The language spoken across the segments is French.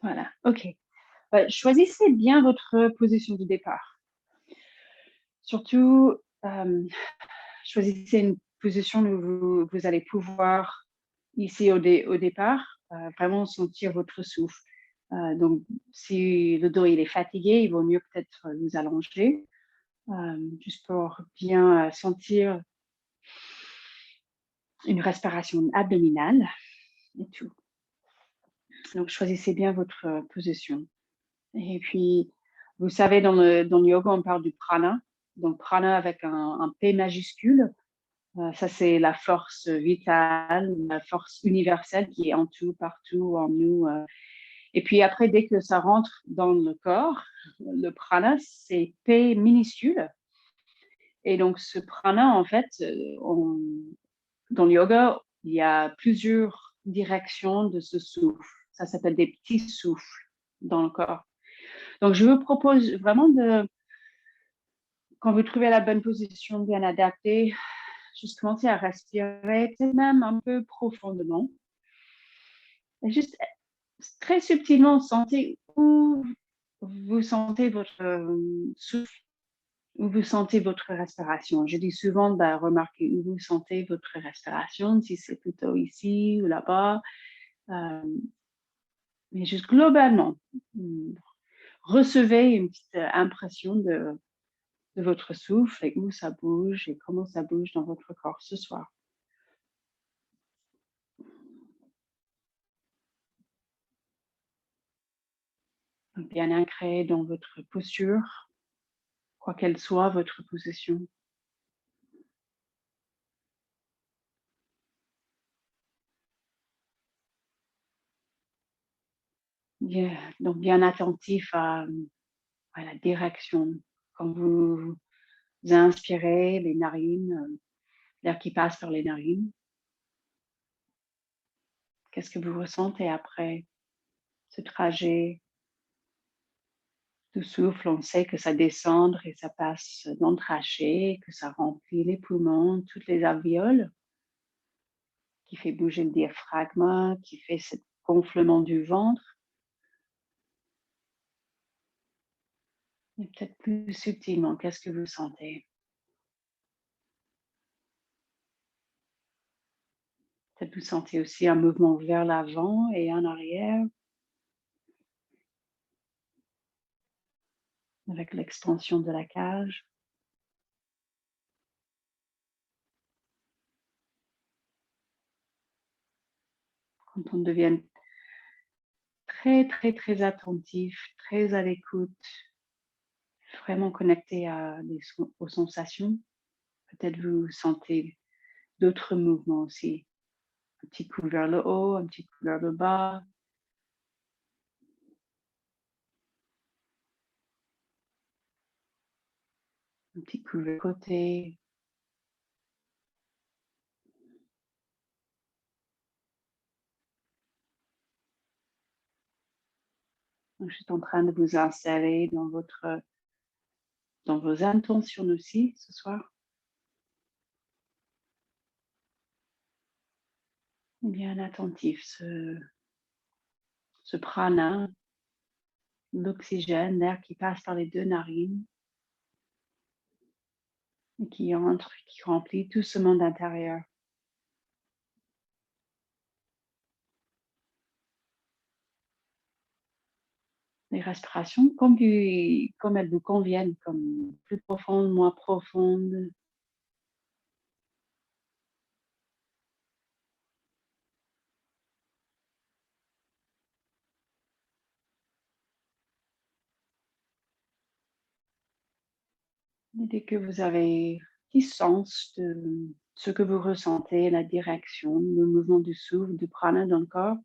Voilà, OK. Choisissez bien votre position de départ. Surtout, choisissez une position où vous allez pouvoir, ici au départ, vraiment sentir votre souffle. Donc si le dos il est fatigué, il vaut mieux peut-être vous allonger, juste pour bien, sentir une respiration abdominale et tout. Donc choisissez bien votre, position. Et puis, vous savez, dans le yoga, on parle du prana. Donc, prana avec un P majuscule, ça, c'est la force vitale, la force universelle qui est en tout, partout, en nous. Et puis après, dès que ça rentre dans le corps, le prana, c'est P minuscule. Et donc, ce prana, en fait, dans le yoga, il y a plusieurs directions de ce souffle. Ça s'appelle des petits souffles dans le corps. Donc, je vous propose vraiment quand vous trouvez la bonne position bien adaptée, juste commencer à respirer, peut-être même un peu profondément. Et juste très subtilement, sentez où vous sentez votre souffle, où vous sentez votre respiration. Je dis souvent, remarquez où vous sentez votre respiration, si c'est plutôt ici ou là-bas. Euh, mais juste globalement, recevez une petite impression de votre souffle et où ça bouge et comment ça bouge dans votre corps ce soir. Donc, bien ancré dans votre posture, quoi qu'elle soit votre position. Donc bien attentif à la direction. Quand vous inspirez les narines, l'air qui passe par les narines, qu'est-ce que vous ressentez après ce trajet de souffle? On sait que ça descend et ça passe dans le trachée, que ça remplit les poumons, toutes les alvéoles, qui fait bouger le diaphragme, qui fait ce gonflement du ventre. Et peut-être plus subtilement, qu'est-ce que vous sentez? Peut-être vous sentez aussi un mouvement vers l'avant et en arrière avec l'expansion de la cage. Quand on devient très, très, très attentif, très à l'écoute, vraiment connecté aux sensations, peut-être vous sentez d'autres mouvements aussi. Un petit coup vers le haut, un petit coup vers le bas, un petit coup vers le côté. Donc, je suis en train de vous installer dans vos intentions aussi ce soir. Bien attentif, ce prana, l'oxygène, l'air qui passe par les deux narines et qui entre, qui remplit tout ce monde intérieur. Les respirations comme elles vous conviennent, comme plus profondes, moins profondes. Et dès que vous avez petit sens de ce que vous ressentez, la direction, le mouvement du souffle, du prana dans le corps,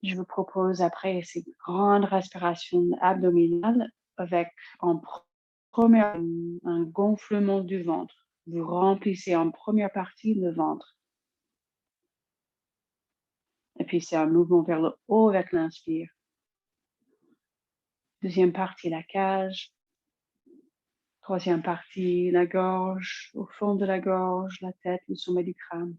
je vous propose après ces grandes respirations abdominales avec en première un gonflement du ventre. Vous remplissez en première partie le ventre. Et puis c'est un mouvement vers le haut avec l'inspire. Deuxième partie, la cage. Troisième partie, la gorge, au fond de la gorge, la tête, le sommet du crâne.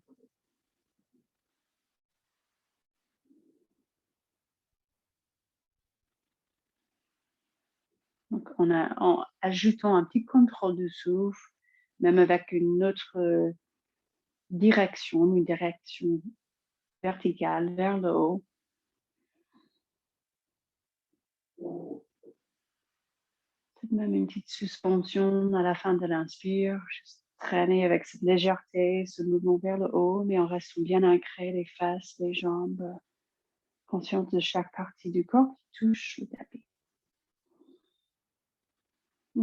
en ajoutant un petit contrôle du souffle, même avec une autre direction, une direction verticale vers le haut. Peut-être même une petite suspension à la fin de l'inspire, juste traîner avec cette légèreté, ce mouvement vers le haut, mais en restant bien ancré, les fesses, les jambes, consciente de chaque partie du corps qui touche le tapis.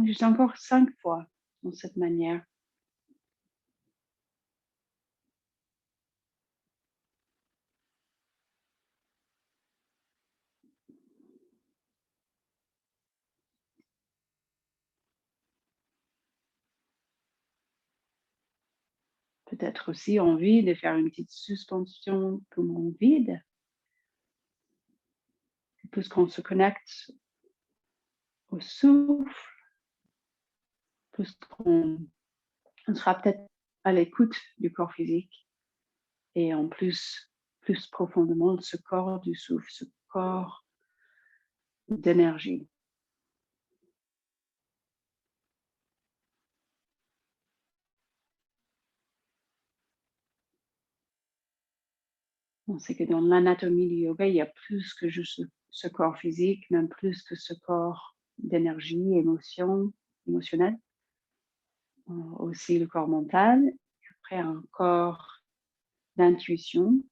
Juste encore 5 fois de cette manière. Peut-être aussi envie de faire une petite suspension poumon vide. Puisqu'on se connecte au souffle, puisqu'on sera peut-être à l'écoute du corps physique et en plus profondément ce corps du souffle, ce corps d'énergie. On sait que dans l'anatomie du yoga, il y a plus que juste ce corps physique, même plus que ce corps d'énergie, émotionnel. Aussi le corps mental, après un corps d'intuition,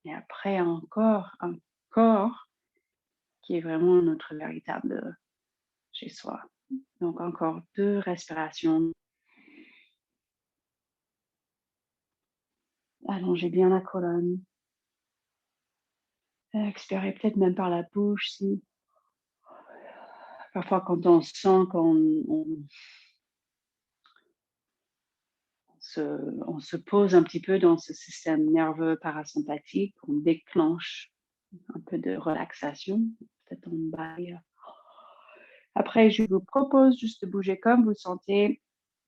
et après encore un corps qui est vraiment notre véritable chez soi. Donc encore 2 respirations. Allongez bien la colonne. Expirez peut-être même par la bouche si parfois quand on sent on se pose un petit peu dans ce système nerveux parasympathique, on déclenche un peu de relaxation, peut-être on baille. Après, je vous propose juste de bouger comme vous sentez.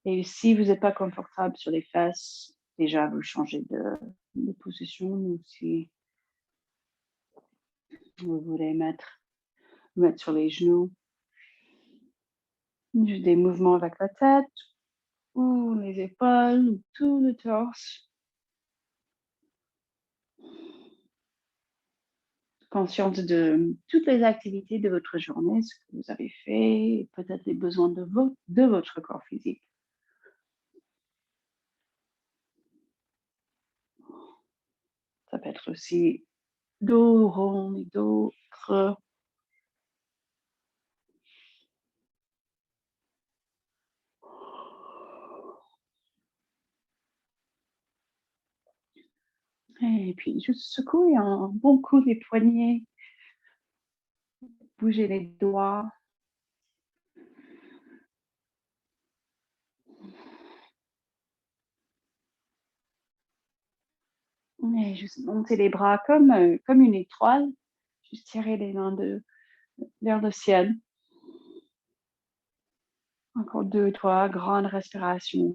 Et si vous n'êtes pas confortable sur les fesses, déjà vous changez de position. Ou si vous voulez mettre sur les genoux, juste des mouvements avec la tête ou les épaules ou tout le torse. Consciente de toutes les activités de votre journée, ce que vous avez fait, et peut-être les besoins de votre corps physique. Ça peut être aussi dos rond et dos creux. Et puis juste secouer un bon coup les poignets, bouger les doigts. Et juste monter les bras comme une étoile, juste tirer les mains vers le ciel. Encore 2, 3 grandes respirations.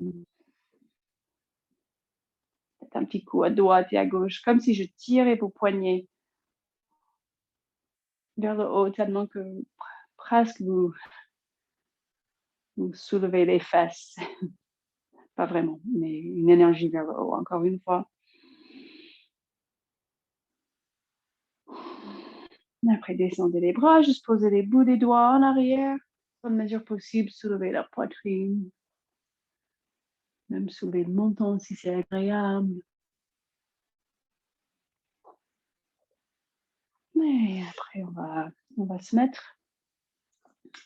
Peut-être un petit coup à droite et à gauche, comme si je tirais vos poignets vers le haut, tellement que presque vous soulevez les fesses. Pas vraiment, mais une énergie vers le haut, encore une fois. Après, descendez les bras, juste posez les bouts des doigts en arrière. Dans la mesure possible, soulevez la poitrine. Même soulever le menton si c'est agréable. Et après, on va se mettre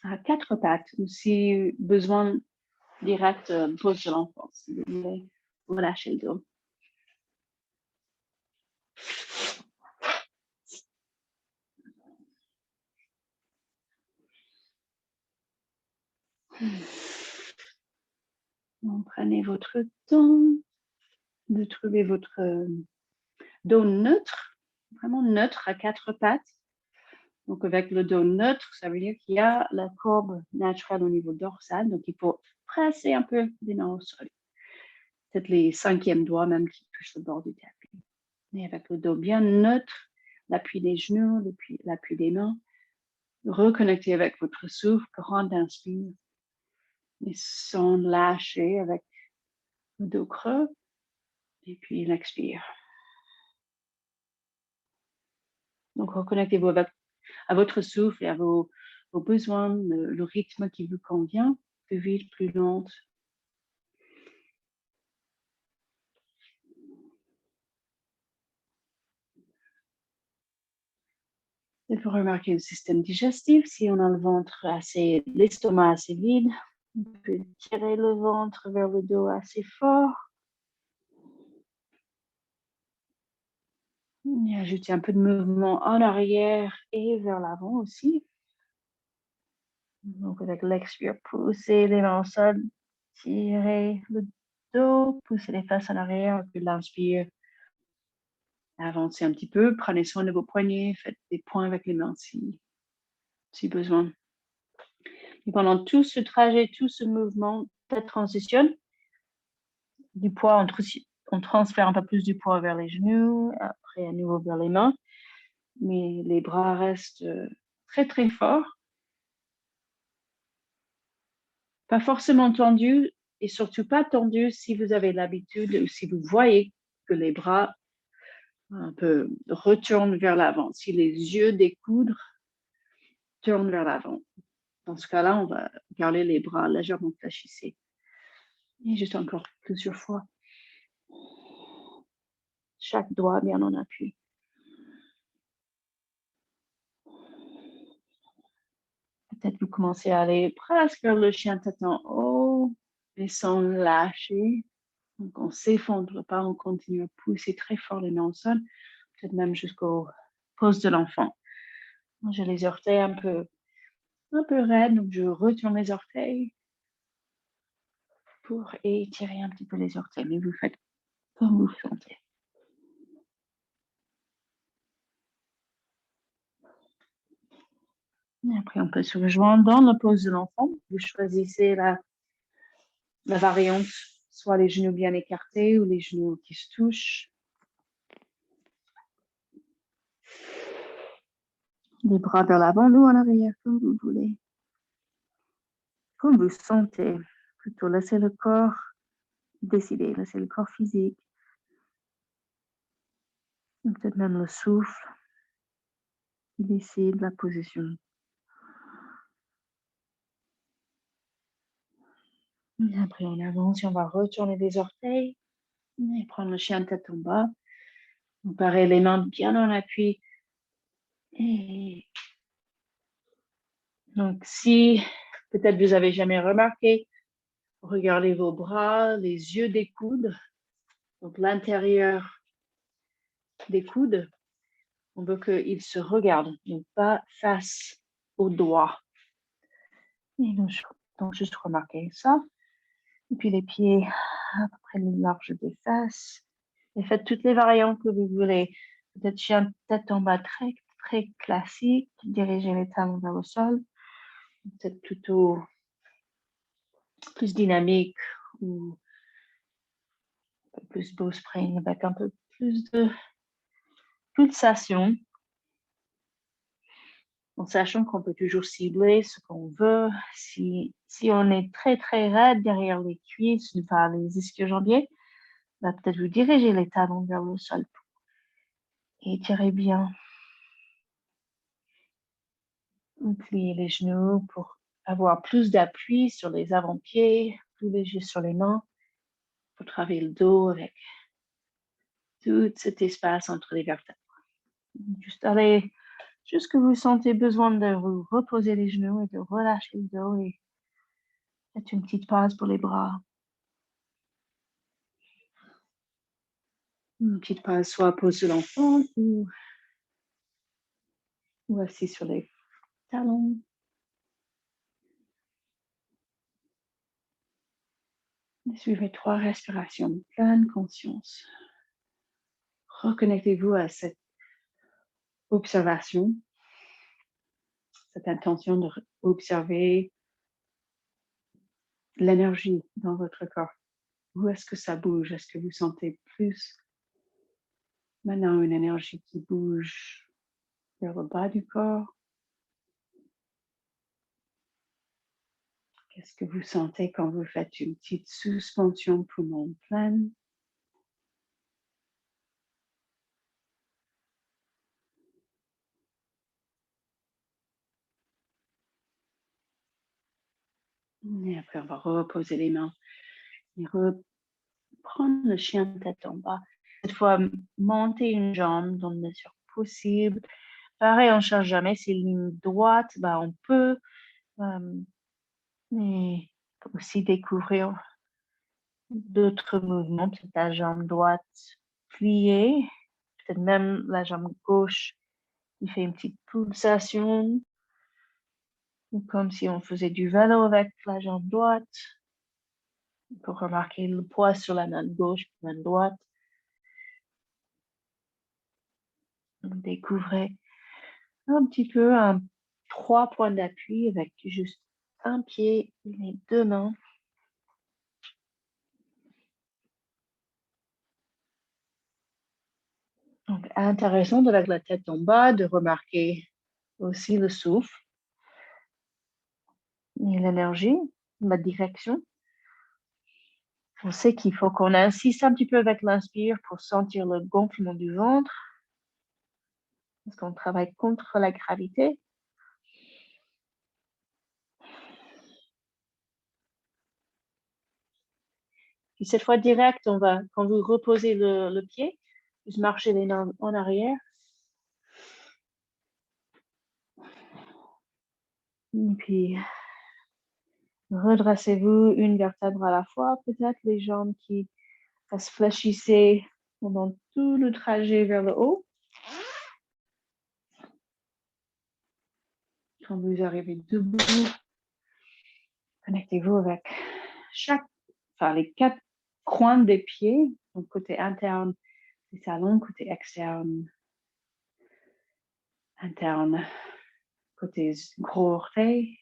à 4 pattes. Ou si besoin, direct, pose de l'enfant. Si vous voulez, relâchez le dos. Donc, prenez votre temps de trouver votre dos neutre, vraiment neutre à 4 pattes. Donc, avec le dos neutre, ça veut dire qu'il y a la courbe naturelle au niveau dorsal. Donc, il faut presser un peu les mains au sol. Peut-être les 5e doigts même qui touchent le bord du tapis. Et avec le dos bien neutre, l'appui des genoux, l'appui des mains, reconnecter avec votre souffle, grand inspire, et sans lâcher avec le dos creux, et puis l'expire. Donc, reconnectez-vous à votre souffle et à vos besoins, le rythme qui vous convient, plus vite, plus lente. Et vous remarquez le système digestif, si on a le ventre l'estomac assez vide, on peut tirer le ventre vers le dos assez fort. Et ajouter un peu de mouvement en arrière et vers l'avant aussi. Donc avec l'expire, poussez les mains au sol, tirez le dos, poussez les fesses en arrière, puis l'inspire. Avancez un petit peu, prenez soin de vos poignets, faites des points avec les mains si besoin. Et pendant tout ce trajet, tout ce mouvement, cette transition, du poids, on transfère un peu plus du poids vers les genoux, après à nouveau vers les mains, mais les bras restent très très forts, pas forcément tendus et surtout pas tendus si vous avez l'habitude ou si vous voyez que les bras un peu retournent vers l'avant, si les yeux des coudes tournent vers l'avant. Dans ce cas-là, on va garder les bras légèrement fléchissés. Et juste encore plusieurs fois. Chaque doigt bien en appui. Peut-être vous commencez à aller presque vers le chien tête en haut, mais sans lâcher. Donc, on ne s'effondre pas, on continue à pousser très fort les mains au sol, peut-être même jusqu'aux poses de l'enfant. J'ai les orteils un peu raides, donc je retourne les orteils pour étirer un petit peu les orteils, mais vous faites comme vous sentez. Et après, on peut se rejoindre dans la pose de l'enfant. Vous choisissez la variante, soit les genoux bien écartés ou les genoux qui se touchent. Les bras vers l'avant ou en arrière, comme vous voulez. Comme vous sentez. Plutôt laissez le corps décider, laissez le corps physique. Peut-être même le souffle qui décide la position. Et après, on avance et on va retourner les orteils et prendre le chien tête en bas. On paraît les mains bien en appui. Et donc, si peut-être vous avez jamais remarqué, regardez vos bras, les yeux des coudes, donc l'intérieur des coudes. On veut qu'ils se regardent, donc pas face aux doigts. Et donc juste remarquer ça. Et puis les pieds à peu près le large des fesses. Et faites toutes les variantes que vous voulez. Peut-être chien tête en bas très, très classique. Dirigez les talons vers le sol. Peut-être plutôt plus dynamique ou plus beau spring avec un peu plus de pulsation. En sachant qu'on peut toujours cibler ce qu'on veut. Si on est très, très raide derrière les cuisses, par les ischio-jambiers, bah, peut-être vous dirigez les talons vers le sol et tirez bien. Pliez les genoux pour avoir plus d'appui sur les avant-pieds, plus léger sur les mains, pour travailler le dos avec tout cet espace entre les vertèbres. Juste allez jusque vous sentez besoin de vous reposer les genoux et de relâcher le dos et faites une petite pause pour les bras. Une petite pause, soit pose de l'enfant ou assis sur les talons. Suivez 3 respirations, pleine conscience. Reconnectez-vous à cette observation, cette intention d'observer l'énergie dans votre corps. Où est-ce que ça bouge? Est-ce que vous sentez plus maintenant une énergie qui bouge vers le bas du corps? Qu'est-ce que vous sentez quand vous faites une petite suspension poumon pleine? Et après, on va reposer les mains et reprendre le chien de tête en bas. Cette fois, monter une jambe dans la mesure possible. Pareil, on ne cherche jamais ces lignes droites. On peut mais aussi découvrir d'autres mouvements. Peut-être la jambe droite pliée. Peut-être même la jambe gauche qui fait une petite pulsation. Comme si on faisait du vélo avec la jambe droite. On peut remarquer le poids sur la main gauche, la main droite. Découvrez un petit peu 3 points d'appui avec juste un pied et les 2 mains. Donc, intéressant avec la tête en bas de remarquer aussi le souffle et l'énergie, la direction. On sait qu'il faut qu'on insiste un petit peu avec l'inspire pour sentir le gonflement du ventre, parce qu'on travaille contre la gravité. Puis cette fois direct, quand vous reposez le pied, juste marcher les mains en arrière. Et puis, redressez-vous une vertèbre à la fois, peut-être les jambes qui se fléchissaient pendant tout le trajet vers le haut. Quand vous arrivez debout, connectez-vous avec les 4 coins des pieds, donc côté interne des talons, côté externe, interne, côté gros orteil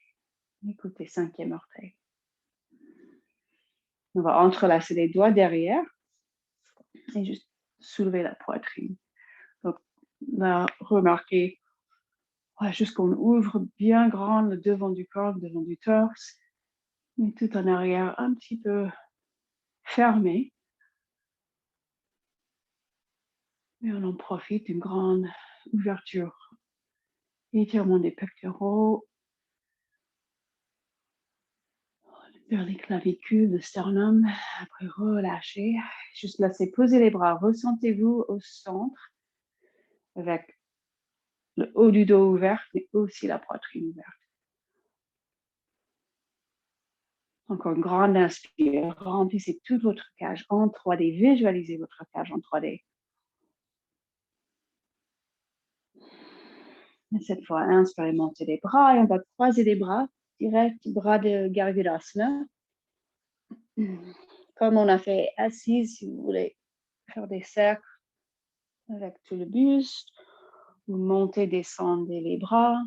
et côté 5e orteil. On va entrelacer les doigts derrière et juste soulever la poitrine. Donc, là, remarquez juste qu'on ouvre bien grand le devant du corps, le devant du torse, mais tout en arrière un petit peu fermé. Et on en profite d'une grande ouverture. Étirement des pectoraux, vers les clavicules, le sternum. Après, relâchez. Juste laissez poser les bras. Ressentez-vous au centre avec le haut du dos ouvert, mais aussi la poitrine ouverte. Encore une grande inspire. Remplissez toute votre cage en 3D. Visualisez votre cage en 3D. Et cette fois, inspirez, montez les bras et on va croiser les bras. Direct, bras de Garvirasana. Comme on a fait assise, si vous voulez faire des cercles avec tout le buste, vous montez, descendez les bras.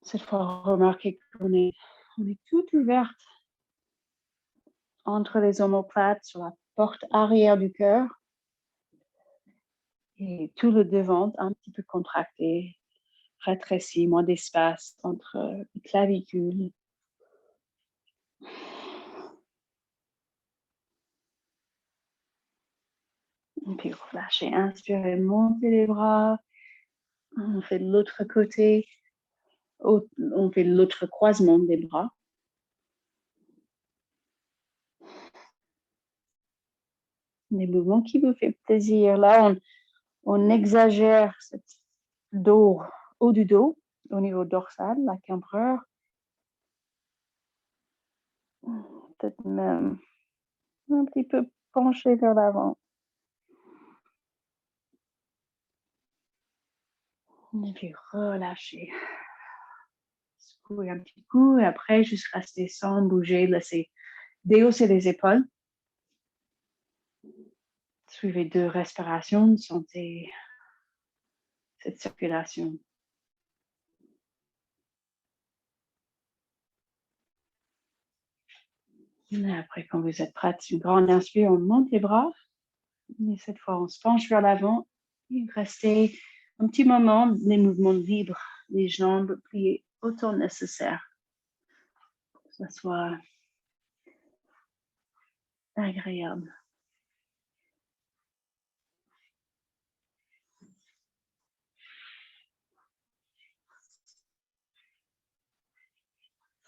Cette fois, remarquez qu'on est toute ouverte entre les omoplates sur la porte arrière du cœur et tout le devant un petit peu contracté, rétréci, moins d'espace entre les clavicules. Et puis relâchez, inspirez, montez les bras. On fait de l'autre côté. On fait l'autre croisement des bras. Des mouvements qui vous font plaisir. Là, on exagère cette dos, haut du dos, au niveau dorsal, la cambreur. Peut-être même un petit peu penché vers l'avant. Et puis relâchez. Secouez un petit coup et après, juste rester sans bouger. Laissez déhausser les épaules. Suivez 2 respirations. Sentez cette circulation. Et après, quand vous êtes prête, une grande inspire, on monte les bras. Et cette fois, on se penche vers l'avant. Et restez un petit moment, les mouvements libres, les jambes pliées autant nécessaire pour que ça soit agréable.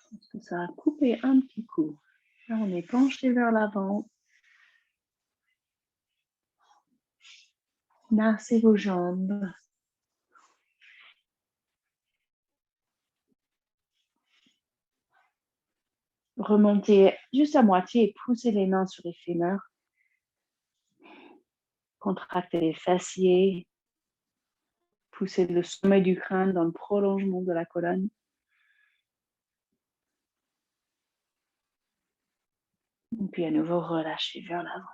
Parce que ça a coupé un petit coup. Là, on est penché vers l'avant. Massez vos jambes. Remontez juste à moitié et poussez les mains sur les fémurs. Contractez les fessiers. Poussez le sommet du crâne dans le prolongement de la colonne. Et puis à nouveau, relâchez vers l'avant.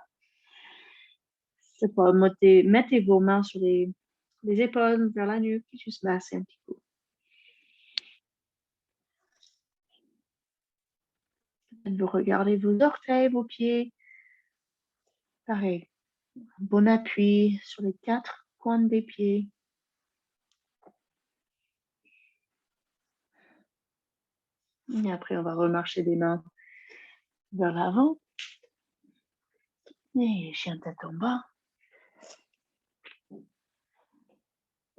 Cette fois, mettez vos mains sur les épaules, vers la nuque, et juste massez un petit peu. Vous regardez vos orteils, vos pieds. Pareil, bon appui sur les 4 pointes des pieds. Et après, on va remarcher des mains vers l'avant. Et chien tête en bas.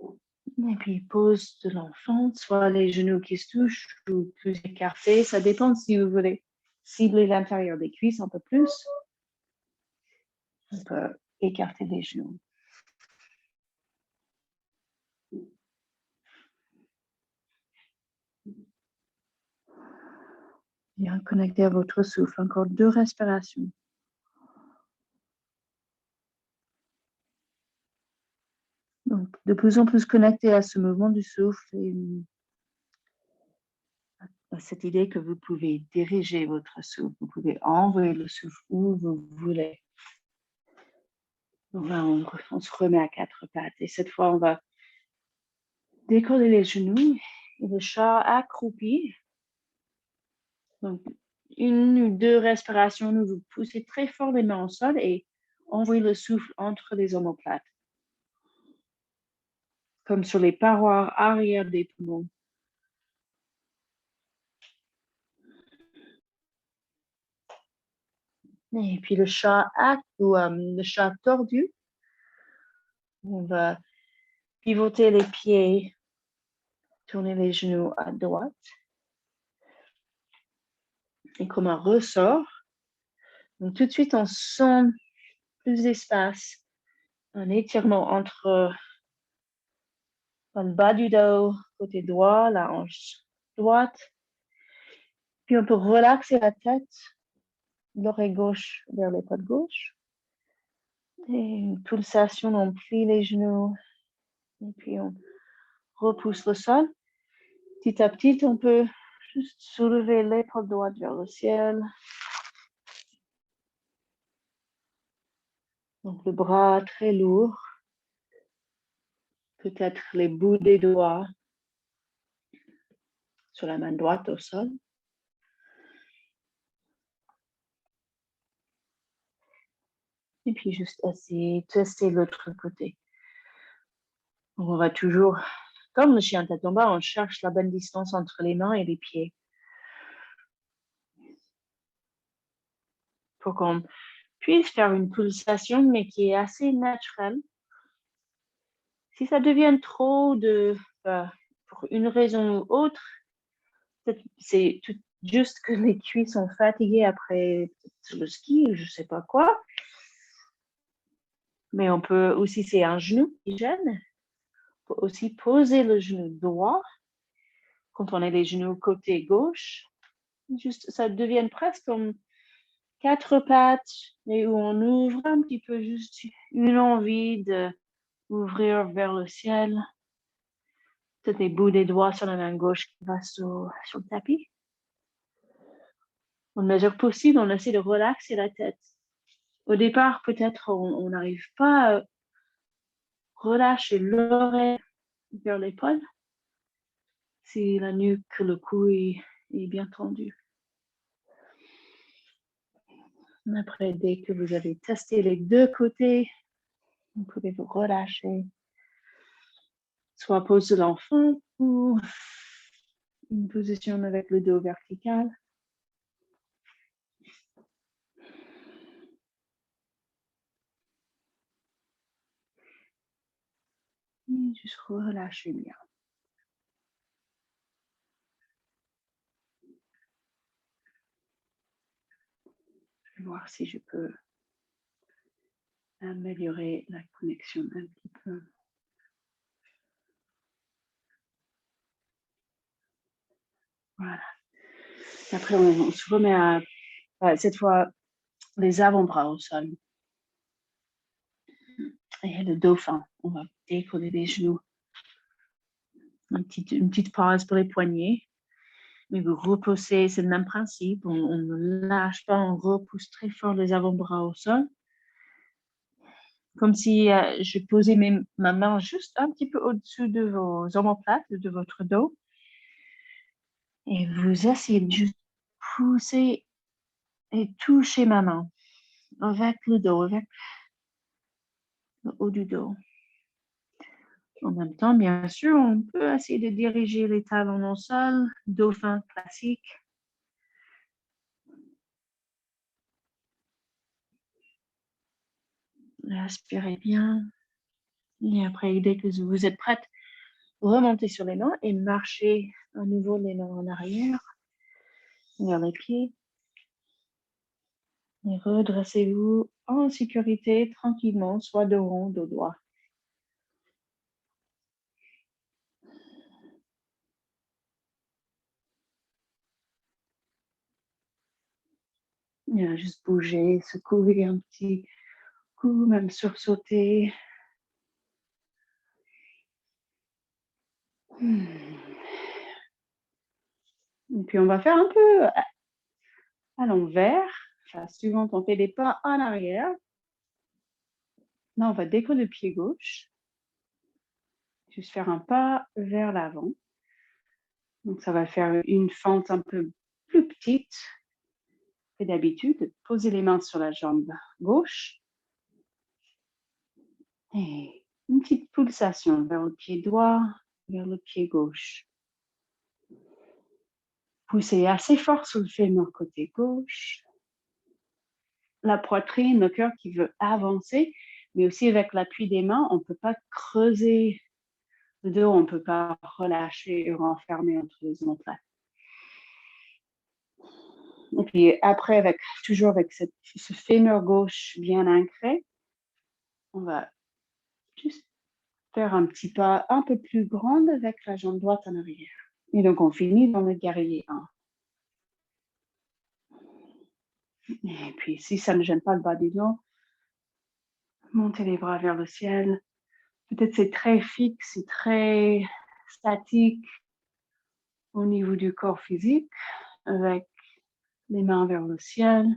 Et puis, pose de l'enfant, soit les genoux qui se touchent ou plus écartés. Ça dépend si vous voulez cibler l'intérieur des cuisses un peu plus. On peut écarter les genoux. Bien connecté à votre souffle. Encore 2 respirations. Donc, de plus en plus connecté à ce mouvement du souffle et à cette idée que vous pouvez diriger votre souffle. Vous pouvez envoyer le souffle où vous voulez. Donc là, on se remet à 4 pattes. Et cette fois, on va décoller les genoux et le chat accroupi. Donc, 1 ou 2 respirations, vous poussez très fort les mains au sol et envoyez le souffle entre les omoplates, comme sur les parois arrière des poumons. Et puis le chat le chat tordu, on va pivoter les pieds, tourner les genoux à droite. Et comme un ressort, donc tout de suite on sent plus d'espace, un étirement entre le bas du dos, côté droit, la hanche droite. Puis on peut relaxer la tête, l'oreille gauche vers l'épaule gauche. Et une pulsation, on plie les genoux et puis on repousse le sol. Petit à petit, on peut juste soulever l'épaule droite vers le ciel. Donc le bras très lourd. Peut-être les bouts des doigts sur la main droite au sol. Et puis juste essayer de tester l'autre côté. On va toujours, comme le chien tête en bas, on cherche la bonne distance entre les mains et les pieds. Pour qu'on puisse faire une pulsation, mais qui est assez naturelle. Si ça devient trop pour une raison ou autre, c'est tout juste que les cuisses sont fatiguées après le ski, je ne sais pas quoi. Mais on peut aussi, c'est un genou qui gêne. On peut aussi poser le genou droit quand on a les genoux côté gauche. Juste, ça devient presque comme 4 pattes et où on ouvre un petit peu juste une envie d'ouvrir vers le ciel. Peut-être les bouts des doigts sur la main gauche qui va sur le tapis. En mesure possible, on essaie de relaxer la tête. Au départ, peut-être on n'arrive pas à relâcher l'oreille vers l'épaule. C'est la nuque, le cou est bien tendu. Après, dès que vous avez testé les 2 côtés, vous pouvez vous relâcher. Soit pose de l'enfant ou Une position avec le dos vertical. Et juste relâchez bien. Je vais voir si je peux améliorer la connexion un petit peu. Voilà. Après, on se remet à, cette fois, les avant-bras au sol. Et le dauphin, on va décoller les genoux. Une petite pause pour les poignets. Mais vous repoussez, c'est le même principe. On ne lâche pas, on repousse très fort les avant-bras au sol. Comme si je posais ma main juste un petit peu au-dessus de vos omoplates, de votre dos. Et vous essayez de juste pousser et toucher ma main avec le dos, avec le haut du dos. En même temps, bien sûr, on peut essayer de diriger les talons au sol, dauphin classique. Respirez bien. Et après, dès que vous êtes prête, remontez sur les mains et marchez à nouveau les mains en arrière, vers les pieds. Et redressez-vous en sécurité, tranquillement, soit dos rond, dos droit. Et juste bouger, secouer un petit coup, même sursauter. Et puis on va faire un peu à l'envers. Phase suivante, on fait des pas en arrière. Là, on va décoller le pied gauche. Juste faire un pas vers l'avant. Donc, ça va faire une fente un peu plus petite que d'habitude. Posez les mains sur la jambe gauche. Et une petite pulsation vers le pied droit, vers le pied gauche. Poussez assez fort sur le fémur côté gauche. La poitrine, le cœur qui veut avancer, mais aussi avec l'appui des mains, on ne peut pas creuser le dos, on ne peut pas relâcher et renfermer entre les omoplates. Et puis après, toujours avec ce fémur gauche bien ancré, on va juste faire un petit pas un peu plus grand avec la jambe droite en arrière. Et donc, on finit dans le guerrier 1. Et puis, si ça ne gêne pas le bas du dos, montez les bras vers le ciel. Peut-être c'est très fixe et très statique au niveau du corps physique, avec les mains vers le ciel.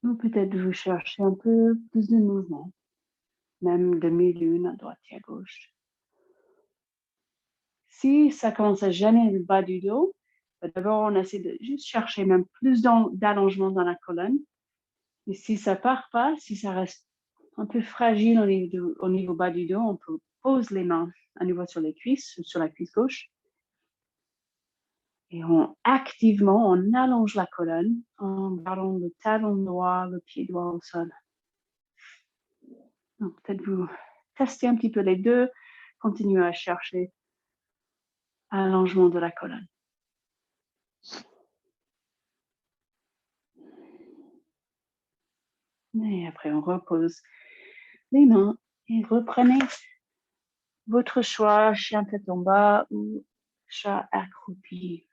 Ou peut-être vous cherchez un peu plus de mouvement, même demi-lune à droite et à gauche. Si ça commence à gêner le bas du dos, d'abord on essaie de juste chercher même plus d'allongement dans la colonne. Et si ça part pas, si ça reste un peu fragile au niveau bas du dos, on peut poser les mains à nouveau sur les cuisses, sur la cuisse gauche. Et activement, on allonge la colonne en gardant le talon droit, le pied droit au sol. Donc, peut-être vous testez un petit peu les deux, continuez à chercher allongement de la colonne. Et après, on repose les mains et reprenez votre choix, chien tête en bas ou chat accroupi.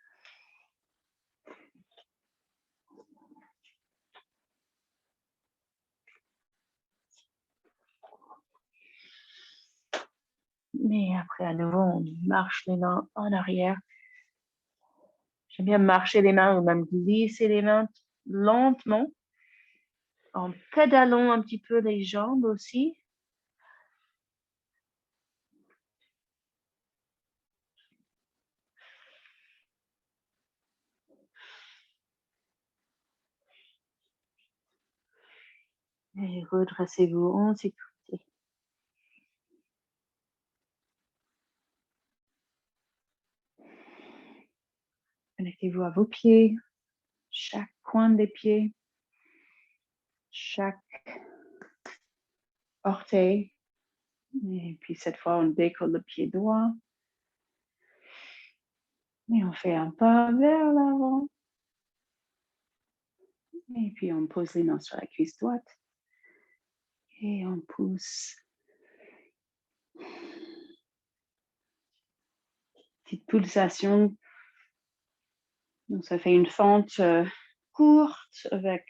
Mais après, à nouveau, on marche les mains en arrière. J'aime bien marcher les mains ou même glisser les mains lentement, en pédalant un petit peu les jambes aussi. Et redressez-vous en sécurité. Mettez-vous à vos pieds, chaque coin des pieds, chaque orteil. Et puis cette fois, on décolle le pied droit. Et on fait un pas vers l'avant. Et puis on pose les mains sur la cuisse droite. Et on pousse. Petite pulsation. Donc ça fait une fente courte avec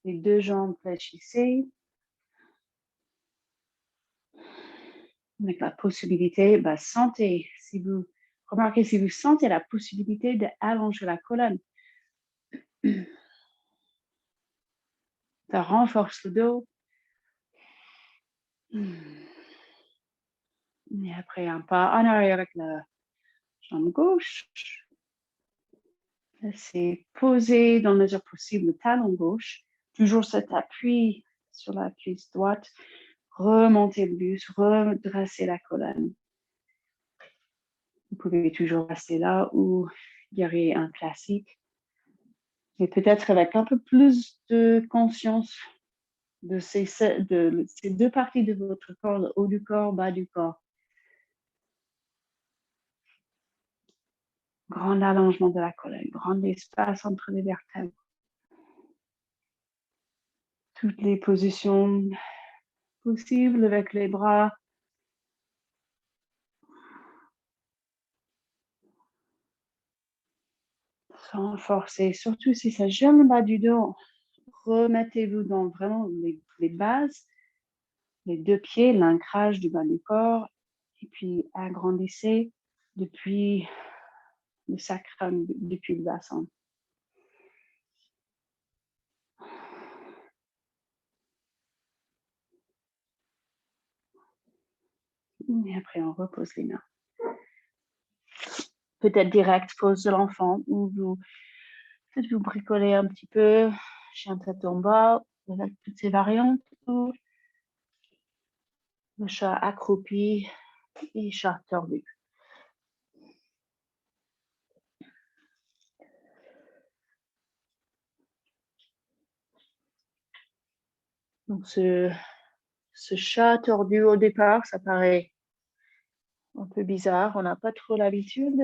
les deux jambes fléchissées. Avec la possibilité, sentez, si vous sentez la possibilité d'allonger la colonne. Ça renforce le dos. Et après, un pas en arrière avec la jambe gauche. C'est poser dans la mesure possible le talon gauche. Toujours cet appui sur la cuisse droite. Remonter le buste, redresser la colonne. Vous pouvez toujours rester là ou garder un classique. Et peut-être avec un peu plus de conscience de ces deux parties de votre corps, le haut du corps, bas du corps. Grand allongement de la colonne, grand espace entre les vertèbres. Toutes les positions possibles avec les bras. Sans forcer, surtout si ça gêne le bas du dos, remettez-vous dans vraiment les bases, les deux pieds, l'ancrage du bas du corps, et puis agrandissez depuis le sacrum, depuis le bassin. Et après, on repose les mains. Peut-être direct pose de l'enfant, ou peut-être vous bricolez un petit peu, chien tête en bas, avec toutes ces variantes, ou le chat accroupi et chat tordu. Donc ce chat tordu au départ, ça paraît un peu bizarre, on n'a pas trop l'habitude.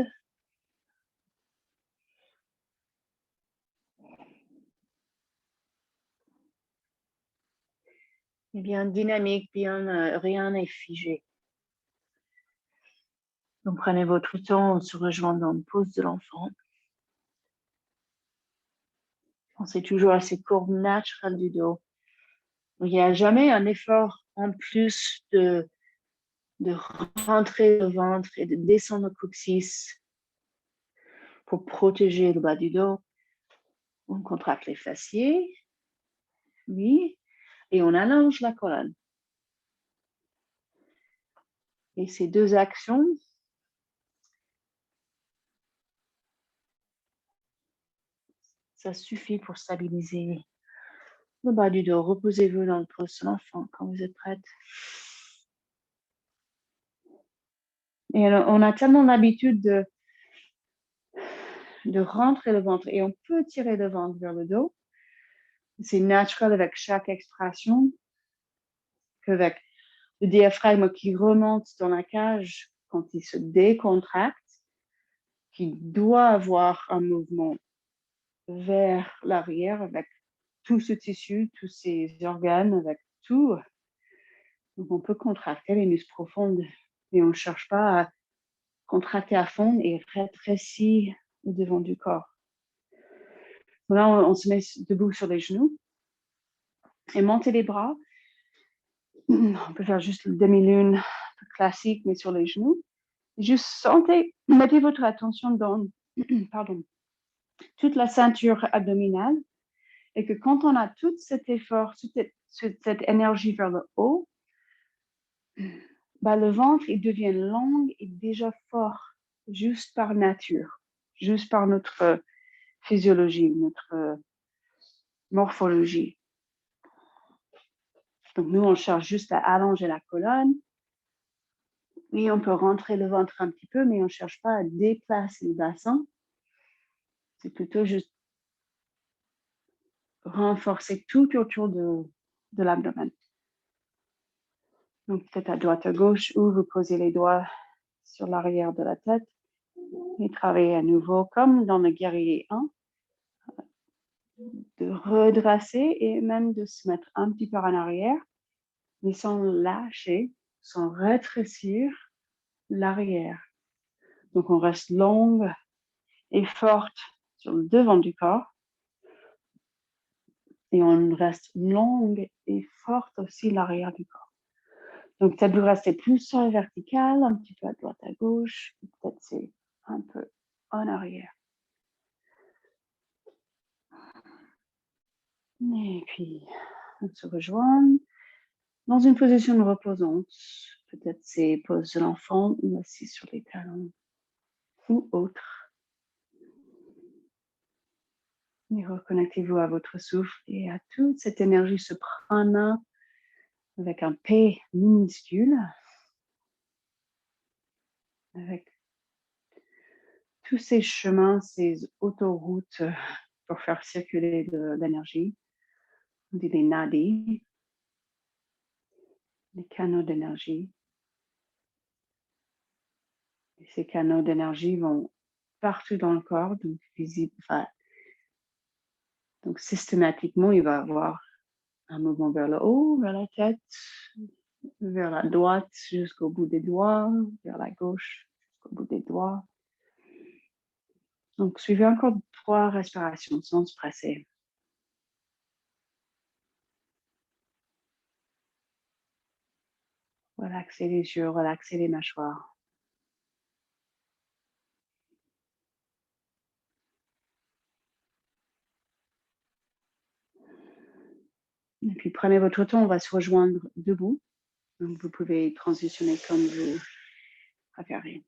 Et bien dynamique, bien rien n'est figé. Donc prenez votre temps en se rejoignant dans une pose de l'enfant. Pensez toujours à ces courbes naturelles du dos. Il n'y a jamais un effort en plus de rentrer le ventre et de descendre le coccyx pour protéger le bas du dos. On contracte les fessiers, oui, et on allonge la colonne. Et ces deux actions, ça suffit pour stabiliser le bas du dos. Reposez-vous dans le pose de l'enfant quand vous êtes prête. Et on a tellement l'habitude de rentrer le ventre et on peut tirer le ventre vers le dos. C'est naturel avec chaque extraction qu'avec le diaphragme qui remonte dans la cage quand il se décontracte, qui doit avoir un mouvement vers l'arrière avec tout ce tissu, tous ces organes, avec tout. Donc, on peut contracter les muscles profonds, mais on ne cherche pas à contracter à fond et rétrécir le devant du corps. Là, on se met debout sur les genoux et montez les bras. On peut faire juste le demi-lune classique, mais sur les genoux. Juste sentez, mettez votre attention dans toute la ceinture abdominale et que quand on a tout cet effort, cette énergie vers le haut, le ventre, il devient long et déjà fort, juste par nature, juste par notre physiologie, notre morphologie. Donc, nous, on cherche juste à allonger la colonne. Oui, on peut rentrer le ventre un petit peu, mais on ne cherche pas à déplacer le bassin. C'est plutôt juste renforcer tout autour de l'abdomen. Donc, peut-être à droite, à gauche, ou vous posez les doigts sur l'arrière de la tête et travaillez à nouveau, comme dans le guerrier 1, de redresser et même de se mettre un petit peu en arrière, mais sans lâcher, sans rétrécir l'arrière. Donc, on reste longue et forte sur le devant du corps. Et on reste longue et forte aussi l'arrière du corps. Donc, peut-être vous restez plus vertical, un petit peu à droite, à gauche. Peut-être c'est un peu en arrière. Et puis, on se rejoint dans une position reposante. Peut-être c'est pose de l'enfant ou assis sur les talons ou autre. Et reconnectez-vous à votre souffle et à toute cette énergie se prana avec un P minuscule, avec tous ces chemins, ces autoroutes pour faire circuler de l'énergie. On dit les nadis, les canaux d'énergie. Et ces canaux d'énergie vont partout dans le corps, donc visible, donc systématiquement, il va y avoir un mouvement vers le haut, vers la tête, vers la droite jusqu'au bout des doigts, vers la gauche jusqu'au bout des doigts. Donc, suivez encore 3 respirations sans se presser. Relaxez les yeux, relaxez les mâchoires. Et puis, prenez votre temps, on va se rejoindre debout. Donc, vous pouvez transitionner comme vous préférez.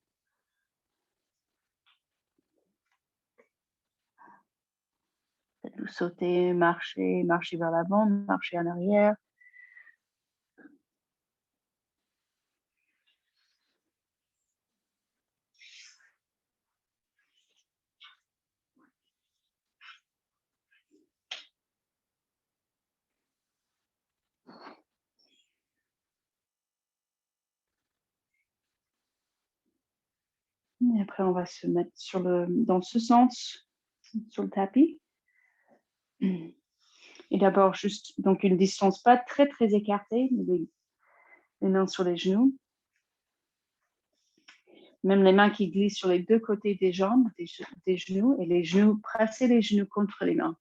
Peut-être vous sautez, marchez vers l'avant, marchez en arrière. Et après, on va se mettre dans ce sens, sur le tapis. Et d'abord, juste donc une distance pas très, très écartée, mais les mains sur les genoux. Même les mains qui glissent sur les 2 côtés des jambes, des genoux, et les genoux, pressez les genoux contre les mains.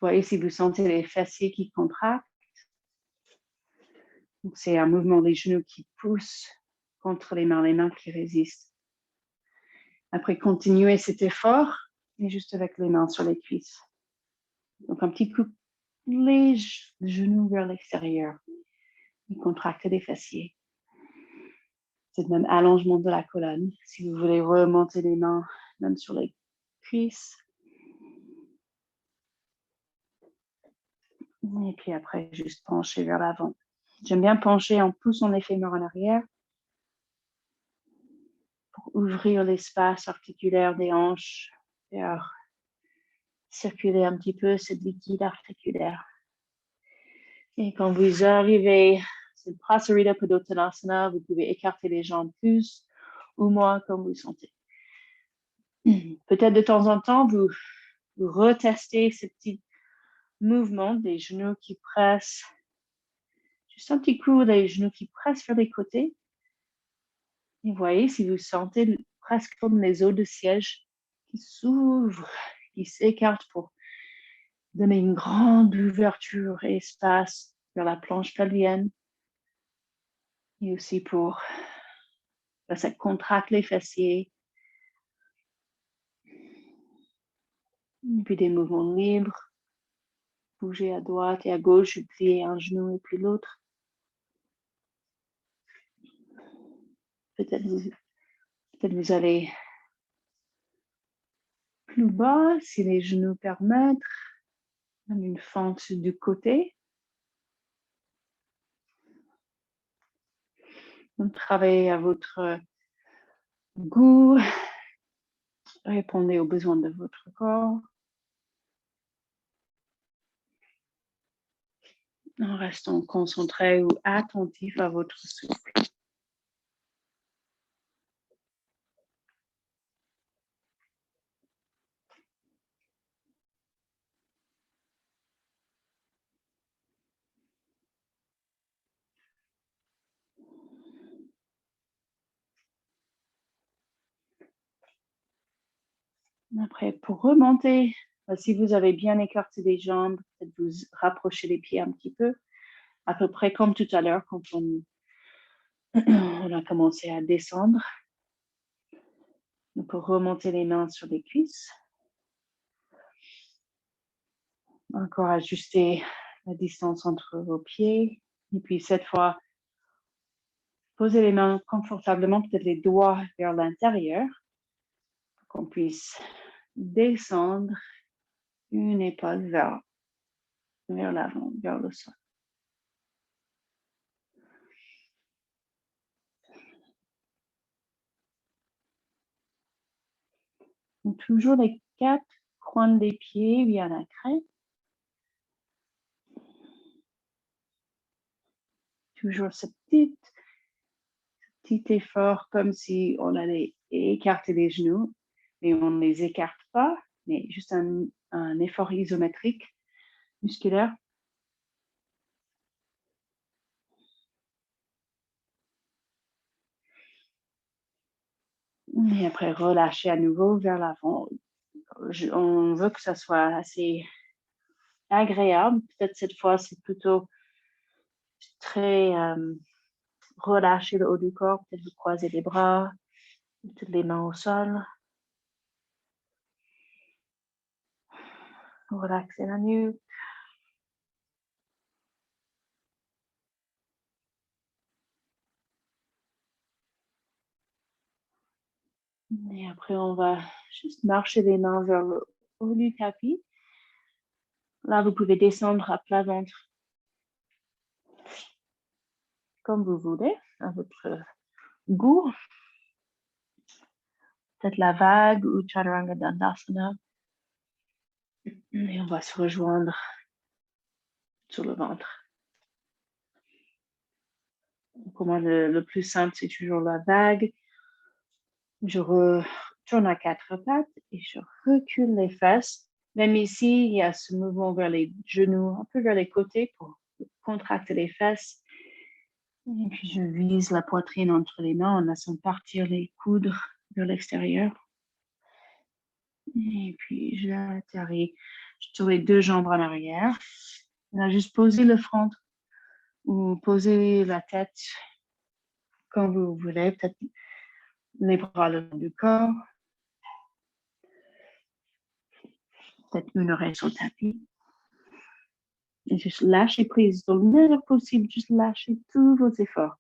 Voyez si vous sentez les fessiers qui contractent. Donc, c'est un mouvement des genoux qui poussent contre les mains qui résistent. Après, continuez cet effort, et juste avec les mains sur les cuisses. Donc, un petit coup les genoux vers l'extérieur. Et contractez les fessiers. C'est le même allongement de la colonne. Si vous voulez remonter les mains, même sur les cuisses. Et puis après, juste pencher vers l'avant. J'aime bien pencher en poussant les fémurs en arrière pour ouvrir l'espace articulaire des hanches, faire circuler un petit peu ce liquide articulaire. Et quand vous arrivez, c'est Prasarita Padottanasana, vous pouvez écarter les jambes plus ou moins comme vous sentez. Peut-être de temps en temps, vous retestez ce petit mouvement des genoux qui pressent, juste un petit coup des genoux qui pressent vers les côtés. Et voyez si vous sentez presque comme les os de siège qui s'ouvrent, qui s'écartent pour donner une grande ouverture et espace vers la planche pelvienne. Et aussi pour ça contracte les fessiers. Et puis des mouvements libres. Bouger à droite et à gauche, plier un genou et puis l'autre. Peut-être vous allez plus bas si les genoux permettent. Une fente du côté. Donc, travaillez à votre goût, Répondez aux besoins de votre corps en restant concentré ou attentif à votre souffle. Après, pour remonter, si vous avez bien écarté les jambes, peut-être vous rapprochez les pieds un petit peu, à peu près comme tout à l'heure quand on a commencé à descendre. Donc, pour remonter les mains sur les cuisses. Encore ajuster la distance entre vos pieds. Et puis, cette fois, posez les mains confortablement, peut-être les doigts vers l'intérieur, pour qu'on puisse descendre une épaule vers l'avant, vers le sol. Donc, toujours les 4 coins des pieds via la crête. Toujours ce petit effort comme si on allait écarter les genoux, mais on ne les écarte pas, mais juste un effort isométrique musculaire. Et après, relâcher à nouveau vers l'avant. On veut que ça soit assez agréable. Peut-être cette fois, c'est plutôt très relâcher le haut du corps. Peut-être vous croisez les bras, peut-être les mains au sol. Relaxer la nuque. Et après, on va juste marcher les mains vers le haut du tapis. Là, vous pouvez descendre à plat ventre comme vous voulez, à votre goût. Peut-être la vague ou Chaturanga Dandasana. Et on va se rejoindre sur le ventre. Pour moi, le plus simple, c'est toujours la vague. Je retourne à 4 pattes et je recule les fesses. Même ici, il y a ce mouvement vers les genoux, un peu vers les côtés pour contracter les fesses. Et puis, je vise la poitrine entre les mains en laissant partir les coudes vers l'extérieur. Et puis, j'atterris sur les 2 jambes en arrière. Là, juste poser le front ou poser la tête comme vous voulez. Peut-être les bras le long du corps. Peut-être une oreille sur le tapis. Et juste lâcher prise dans le meilleur possible. Juste lâcher tous vos efforts.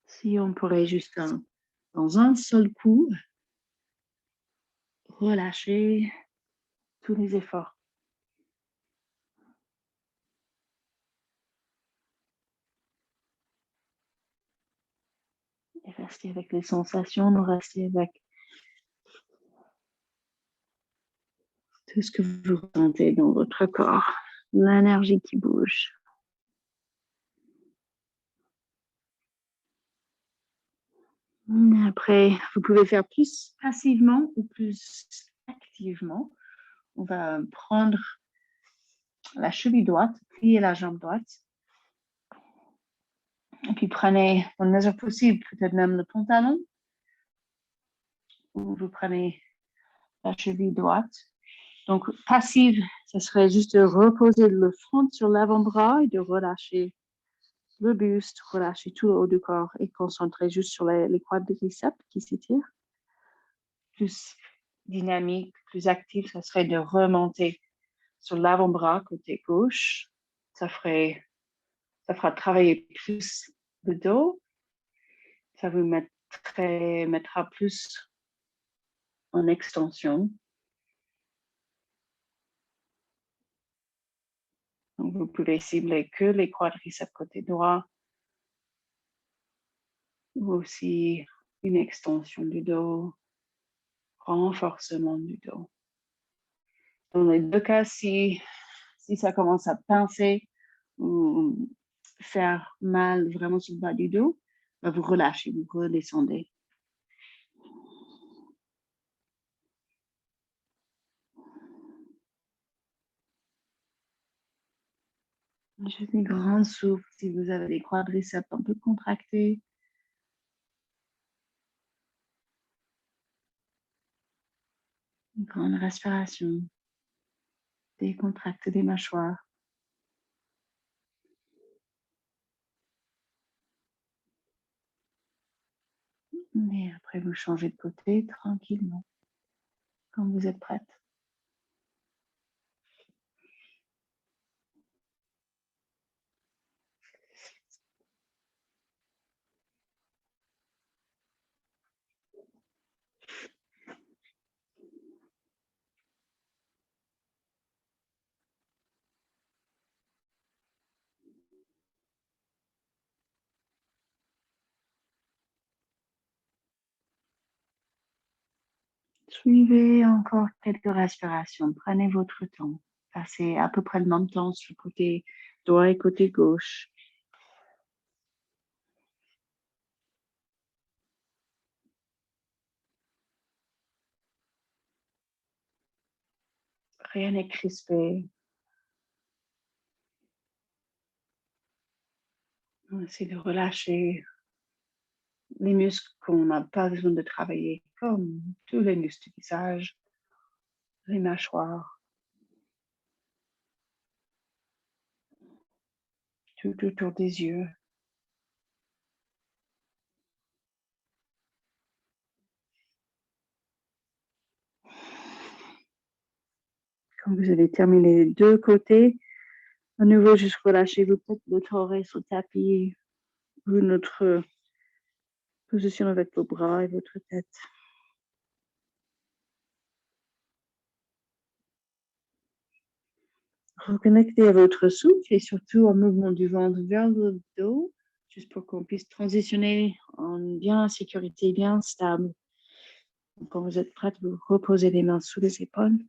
Si on pourrait juste dans un seul coup relâcher tous les efforts. Et rester avec les sensations, rester avec tout ce que vous ressentez dans votre corps, l'énergie qui bouge. Après, vous pouvez faire plus passivement ou plus activement. On va prendre la cheville droite, plier la jambe droite. Et puis prenez, dans la mesure possible, peut-être même le pantalon. Ou vous prenez la cheville droite. Donc, passive, ce serait juste de reposer le front sur l'avant-bras et de relâcher le buste, relâcher tout le haut du corps et concentrer juste sur les quadriceps qui s'étirent. Plus dynamique, plus actif, ça serait de remonter sur l'avant-bras côté gauche. Ça fera travailler plus le dos. Ça vous mettra plus en extension. Donc, vous pouvez cibler que les quadriceps côté droit. ou aussi une extension du dos, renforcement du dos. Dans les deux cas, si ça commence à pincer ou faire mal vraiment sur le bas du dos, vous relâchez, vous redescendez. Juste une grande souffle si vous avez les quadriceps un peu contractés. Une grande respiration. Décontractez des mâchoires. Et après, vous changez de côté tranquillement, quand vous êtes prête. Suivez encore quelques respirations. Prenez votre temps. Passez à peu près le même temps sur le côté droit et côté gauche. Rien n'est crispé. On essaie de relâcher les muscles qu'on n'a pas besoin de travailler, comme tous les muscles du visage, les mâchoires, tout autour des yeux. Quand vous avez terminé les deux côtés, à nouveau, juste relâchez-vous peut-être l'autre oreille sur le tapis ou notre position avec vos bras et votre tête. Reconnectez à votre souffle et surtout au mouvement du ventre vers le dos, juste pour qu'on puisse transitionner en bien sécurité, bien stable. Donc, quand vous êtes prête, vous reposez les mains sous les épaules.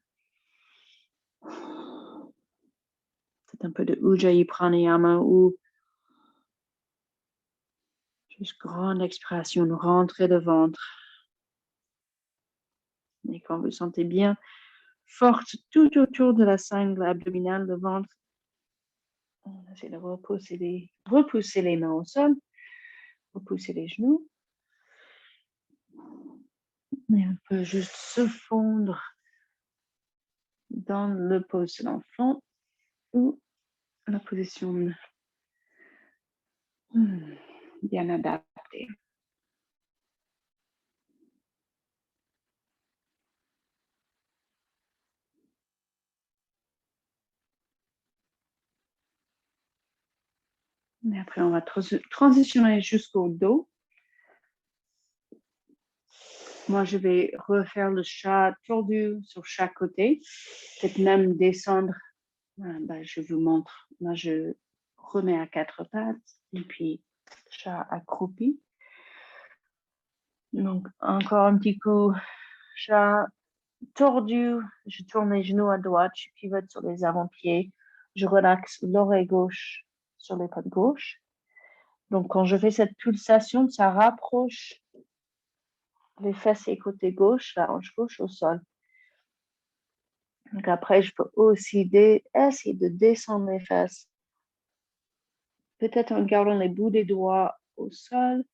C'est un peu de Ujjayi Pranayama ou juste grande expiration, rentrée de ventre. Et quand vous sentez bien forte tout autour de la sangle abdominale, le ventre, on essaie de repousser les mains au sol, repousser les genoux. Et on peut juste se fondre dans le pose de l'enfant ou la position bien adaptée. Et après, on va transitionner jusqu'au dos. Moi, je vais refaire le chat tordu sur chaque côté, peut-être même descendre. Je vous montre. Moi, je remets à quatre pattes et puis chat accroupi. Donc, encore un petit coup, chat tordu. Je tourne les genoux à droite, je pivote sur les avant-pieds. Je relaxe l'oreille gauche sur l'épaule gauche. Donc, quand je fais cette pulsation, ça rapproche les fessiers côté gauche, la hanche gauche au sol. Donc, après, je peux aussi essayer de descendre les fesses, peut-être en gardant les bouts des doigts au sol,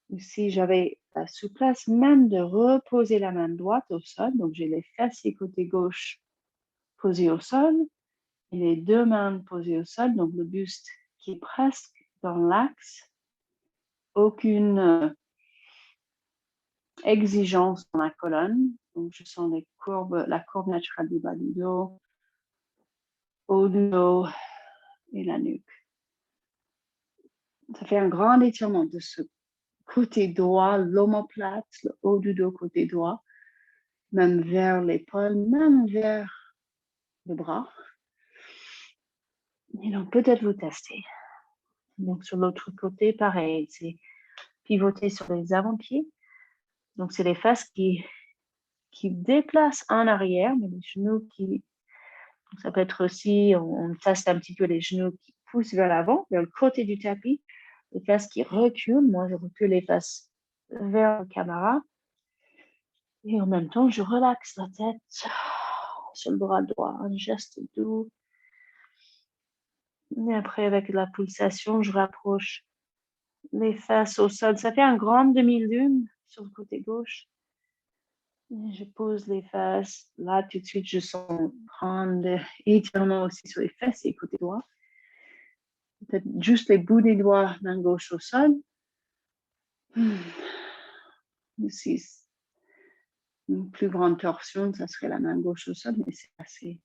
ou si j'avais la souplesse même de reposer la main droite au sol. Donc, j'ai les fessiers côté gauche posés au sol et les deux mains posées au sol, donc le buste qui est presque dans l'axe. Aucune exigence dans la colonne. Donc, je sens la courbe naturelle du bas du dos, haut du dos et la nuque. Ça fait un grand étirement de ce côté droit, l'omoplate, le haut du dos côté droit, même vers l'épaule, même vers le bras. Et donc, peut-être vous tester. Donc, sur l'autre côté, pareil, c'est pivoter sur les avant-pieds. Donc, c'est les fesses qui déplacent en arrière, mais les genoux qui... Ça peut être aussi, on teste un petit peu les genoux qui poussent vers l'avant, vers le côté du tapis. Les fesses qui reculent. Moi, je recule les fesses vers la caméra. Et en même temps, je relaxe la tête sur le bras droit, un geste doux. Et après, avec la pulsation, je rapproche les fesses au sol. Ça fait un grand demi-lune sur le côté gauche. Et je pose les fesses. Là, tout de suite, je sens prendre étirement aussi sur les fesses et côté droit. Peut-être juste les bouts des doigts, main gauche au sol. Aussi, une plus grande torsion, ça serait la main gauche au sol, mais c'est assez...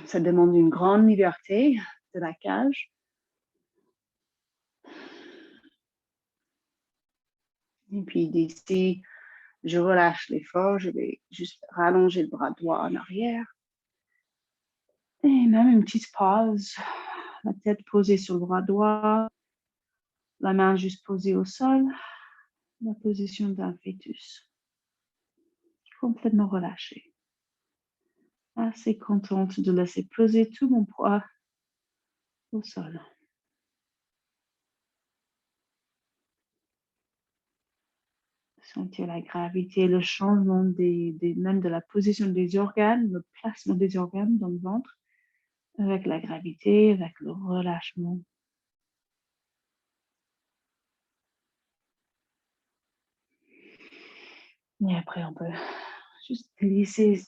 Ça demande une grande liberté de la cage. Et puis d'ici, je relâche l'effort, je vais juste rallonger le bras droit en arrière. Et même une petite pause, la tête posée sur le bras droit, la main juste posée au sol, la position d'un fœtus. Complètement relâchée. Assez contente de laisser peser tout mon poids au sol. Sentir la gravité, le changement même de la position des organes, le placement des organes dans le ventre, avec la gravité, avec le relâchement. Et après, on peut juste glisser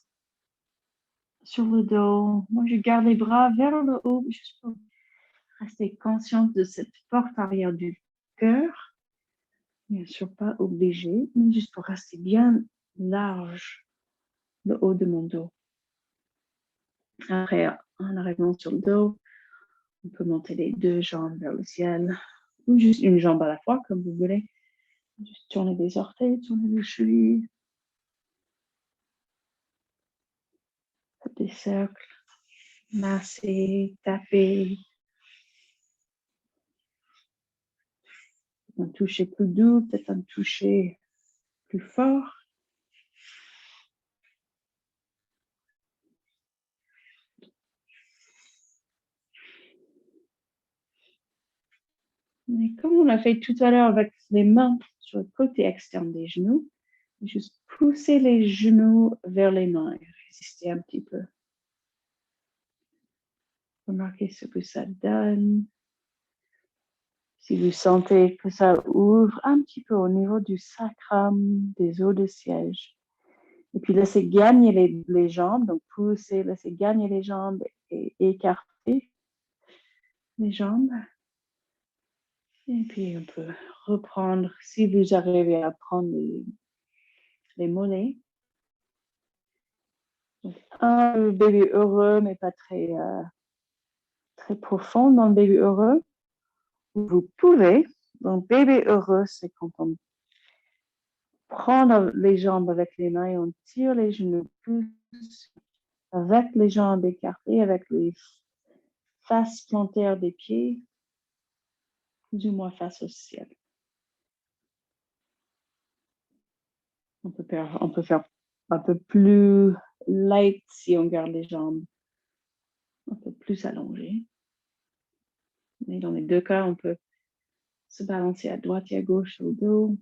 sur le dos. Moi, je garde les bras vers le haut, juste pour rester consciente de cette porte arrière du cœur. Bien sûr, pas obligé, mais juste pour rester bien large, le haut de mon dos. Après, en arrivant sur le dos, on peut monter les deux jambes vers le ciel, ou juste une jambe à la fois, comme vous voulez. Juste tourner les orteils, tourner les chevilles. Faites des cercles, masser, taper. Un toucher plus doux, peut-être un toucher plus fort. Mais comme on l'a fait tout à l'heure avec les mains sur le côté externe des genoux, juste pousser les genoux vers les mains et résister un petit peu. Remarquez ce que ça donne. Si vous sentez que ça ouvre un petit peu au niveau du sacrum, des os de siège. Et puis laissez gagner les jambes, donc poussez, laissez gagner les jambes et écarter les jambes. Et puis on peut reprendre, si vous arrivez à prendre les mollets. Donc, un bébé heureux, mais pas très, très profond dans le bébé heureux. Vous pouvez, donc bébé heureux, c'est quand on prend les jambes avec les mains et on tire les genoux plus avec les jambes écartées, avec les faces plantaires des pieds, plus ou moins face au ciel. On peut faire un peu plus light si on garde les jambes un peu plus allongées. Mais dans les deux cas, on peut se balancer à droite et à gauche sur le dos.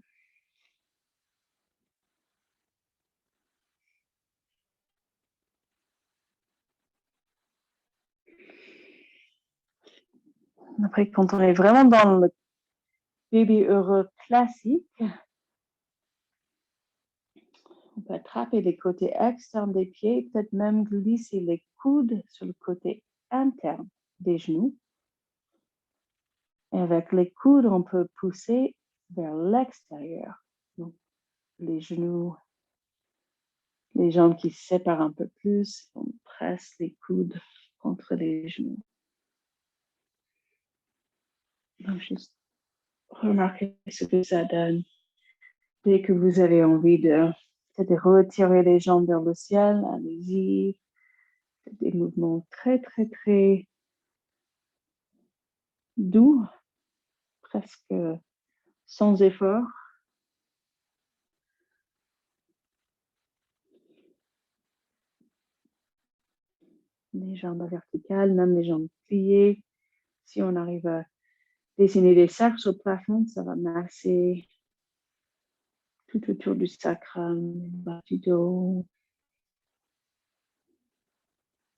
Après, quand on est vraiment dans le bébé heureux classique, on peut attraper les côtés externes des pieds, peut-être même glisser les coudes sur le côté interne des genoux. Et avec les coudes, on peut pousser vers l'extérieur. Donc, les genoux, les jambes qui se séparent un peu plus, on presse les coudes contre les genoux. Donc, juste remarquez ce que ça donne. Dès que vous avez envie de retirer les jambes vers le ciel, allez-y. Des mouvements très, très, très doux, presque sans effort. Les jambes verticales, même les jambes pliées. Si on arrive à dessiner des cercles sur le plafond, ça va masser tout autour du sacrum, le bas du dos,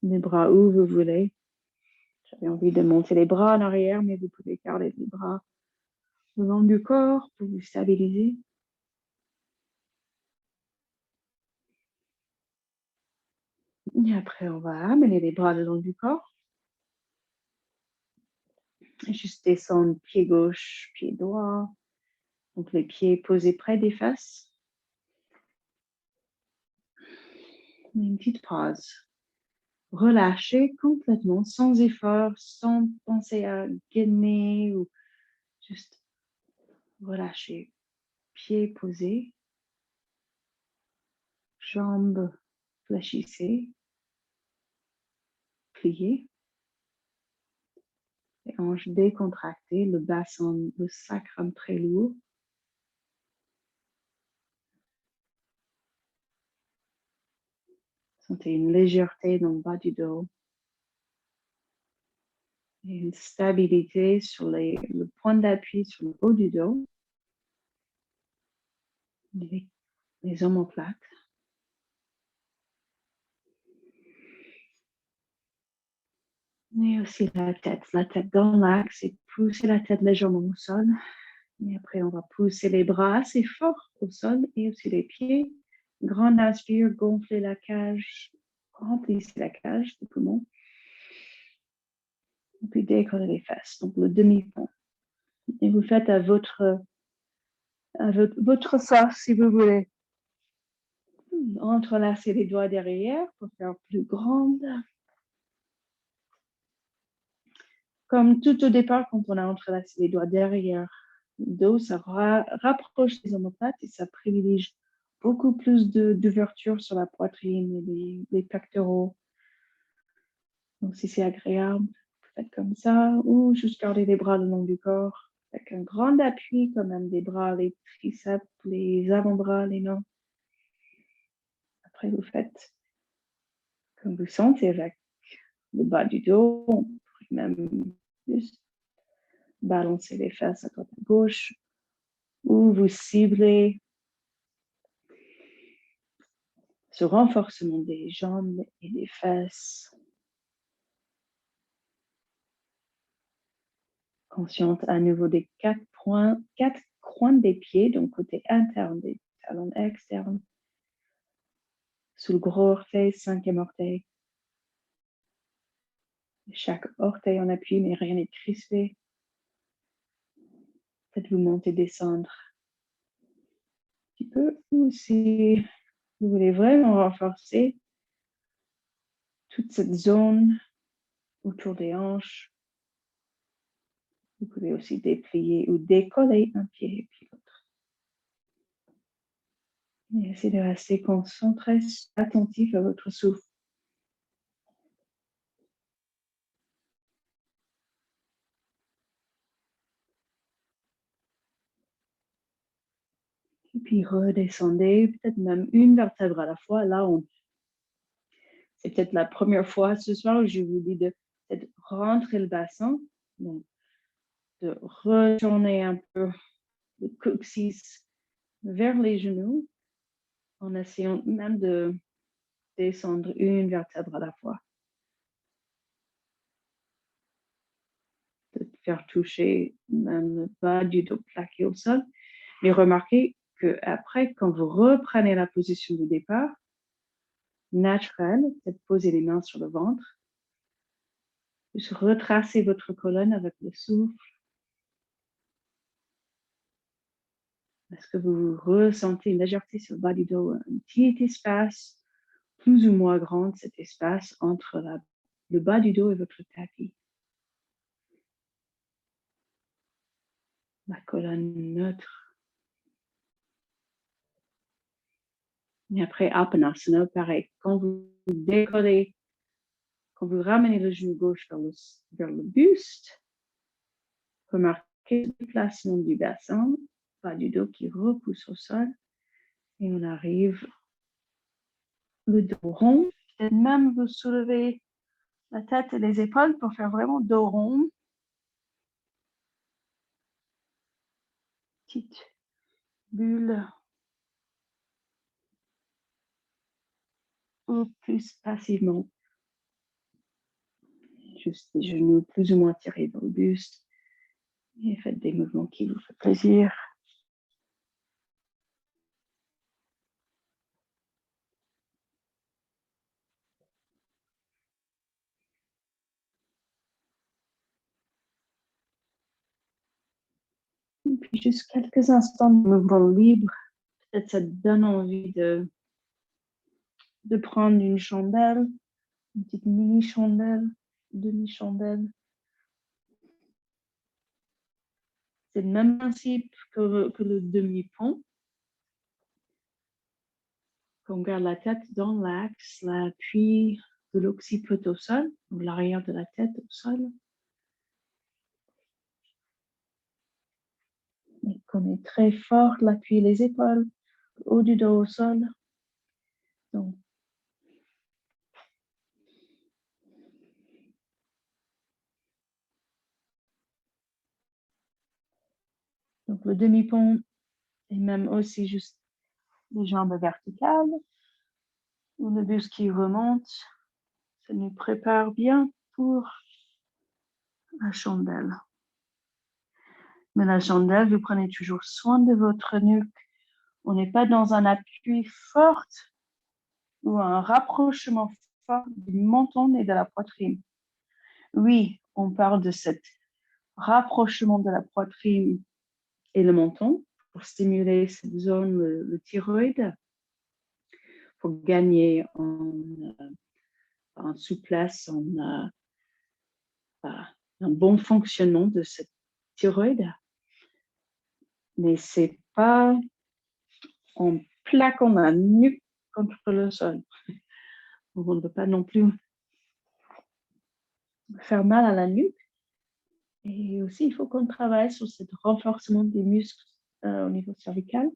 les bras où vous voulez. J'avais envie de monter les bras en arrière, mais vous pouvez garder les bras le long du corps pour vous stabiliser. Et après, on va amener les bras le long du corps. Et juste descendre pied gauche, pied droit. Donc les pieds posés près des fesses. Une petite pause. Relâchez complètement, sans effort, sans penser à gainer ou juste relâcher. Pieds posés, jambes fléchissées, pliées, les hanches décontractées, le bassin, le sacrum très lourd. Sentez une légèreté dans le bas du dos. Et une stabilité sur le point d'appui sur le haut du dos. Les omoplates. Et aussi la tête dans l'axe et pousser la tête légèrement au sol. Et après, on va pousser les bras assez fort au sol et aussi les pieds. Grande inspire, gonflez la cage, remplissez la cage des poumons. Et puis décollez les fesses, donc le demi-pont. Et vous faites à votre sauce si vous voulez. Entrelacez les doigts derrière pour faire plus grande. Comme tout au départ, quand on a entrelacé les doigts derrière le dos, ça rapproche les omoplates et ça privilégie beaucoup plus d'ouverture sur la poitrine et les pectoraux. Donc, si c'est agréable, faites comme ça, ou juste garder les bras le long du corps, avec un grand appui, quand même, des bras, les triceps, les avant-bras, les mains. Après, vous faites comme vous sentez avec le bas du dos, on pourrait même juste balancer les fesses à droite à gauche, ou vous ciblez ce renforcement des jambes et des fesses. Consciente à nouveau des quatre coins des pieds, donc côté interne des talons externes. Sous le gros orteil, 5e orteil. Chaque orteil en appui, mais rien n'est crispé. Faites-vous monter, descendre un petit peu. Ou si vous voulez vraiment renforcer toute cette zone autour des hanches, vous pouvez aussi déplier ou décoller un pied et puis l'autre. Et essayez de rester concentré, attentif à votre souffle. Et puis redescendez, peut-être même une vertèbre à la fois. Là, c'est peut-être la première fois ce soir où je vous dis de peut-être rentrer le bassin, donc de retourner un peu le coccyx vers les genoux en essayant même de descendre une vertèbre à la fois. De faire toucher même le bas du dos plaqué au sol. Mais remarquez qu'après, quand vous reprenez la position de départ, naturelle, peut-être poser les mains sur le ventre, juste retracer votre colonne avec le souffle. Est-ce que vous ressentez une légèreté sur le bas du dos, un petit espace, plus ou moins grand, cet espace entre le bas du dos et votre tapis? La colonne neutre. Et après, Apanasana, pareil. Quand vous décollez, quand vous ramenez le genou gauche vers le buste, remarquez le placement du bassin bas du dos qui repousse au sol. Et on arrive le dos rond. Et même vous soulevez la tête et les épaules pour faire vraiment dos rond. Petite bulle. Ou plus passivement. Juste les genoux plus ou moins tirés dans le buste. Et faites des mouvements qui vous font plaisir. Et puis juste quelques instants de mouvement libre. Peut-être ça te donne envie de prendre une chandelle, une petite mini-chandelle, demi-chandelle. C'est le même principe que le demi-pont. On garde la tête dans l'axe, l'appui de l'occiput au sol, ou l'arrière de la tête au sol. Et qu'on est très fort, l'appui les épaules, le haut du dos au sol. Donc, le demi-pont et même aussi juste les jambes verticales ou le buste qui remonte. Ça nous prépare bien pour la chandelle. Mais la chandelle, vous prenez toujours soin de votre nuque. On n'est pas dans un appui fort ou un rapprochement fort du menton et de la poitrine. Oui, on parle de cet rapprochement de la poitrine et le menton pour stimuler cette zone, le thyroïde, pour gagner en souplesse, un bon fonctionnement de cette thyroïde. Mais c'est pas en plaquant la nuque contre le sol. On ne peut pas non plus faire mal à la nuque. Et aussi, il faut qu'on travaille sur ce renforcement des muscles au niveau cervical.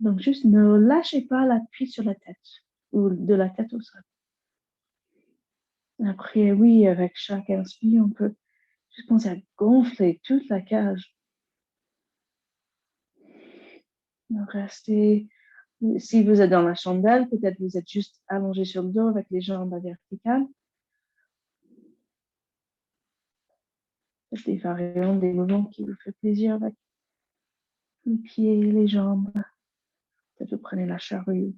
Donc, juste ne lâchez pas l'appui sur la tête ou de la tête au sol. Après, oui, avec chaque inspire, on peut juste penser à gonfler toute la cage. Restez, si vous êtes dans la chandelle, peut-être vous êtes juste allongé sur le dos avec les jambes à verticale. Faites des variantes, des mouvements qui vous font plaisir avec les pieds, les jambes. Peut-être vous prenez la charrue.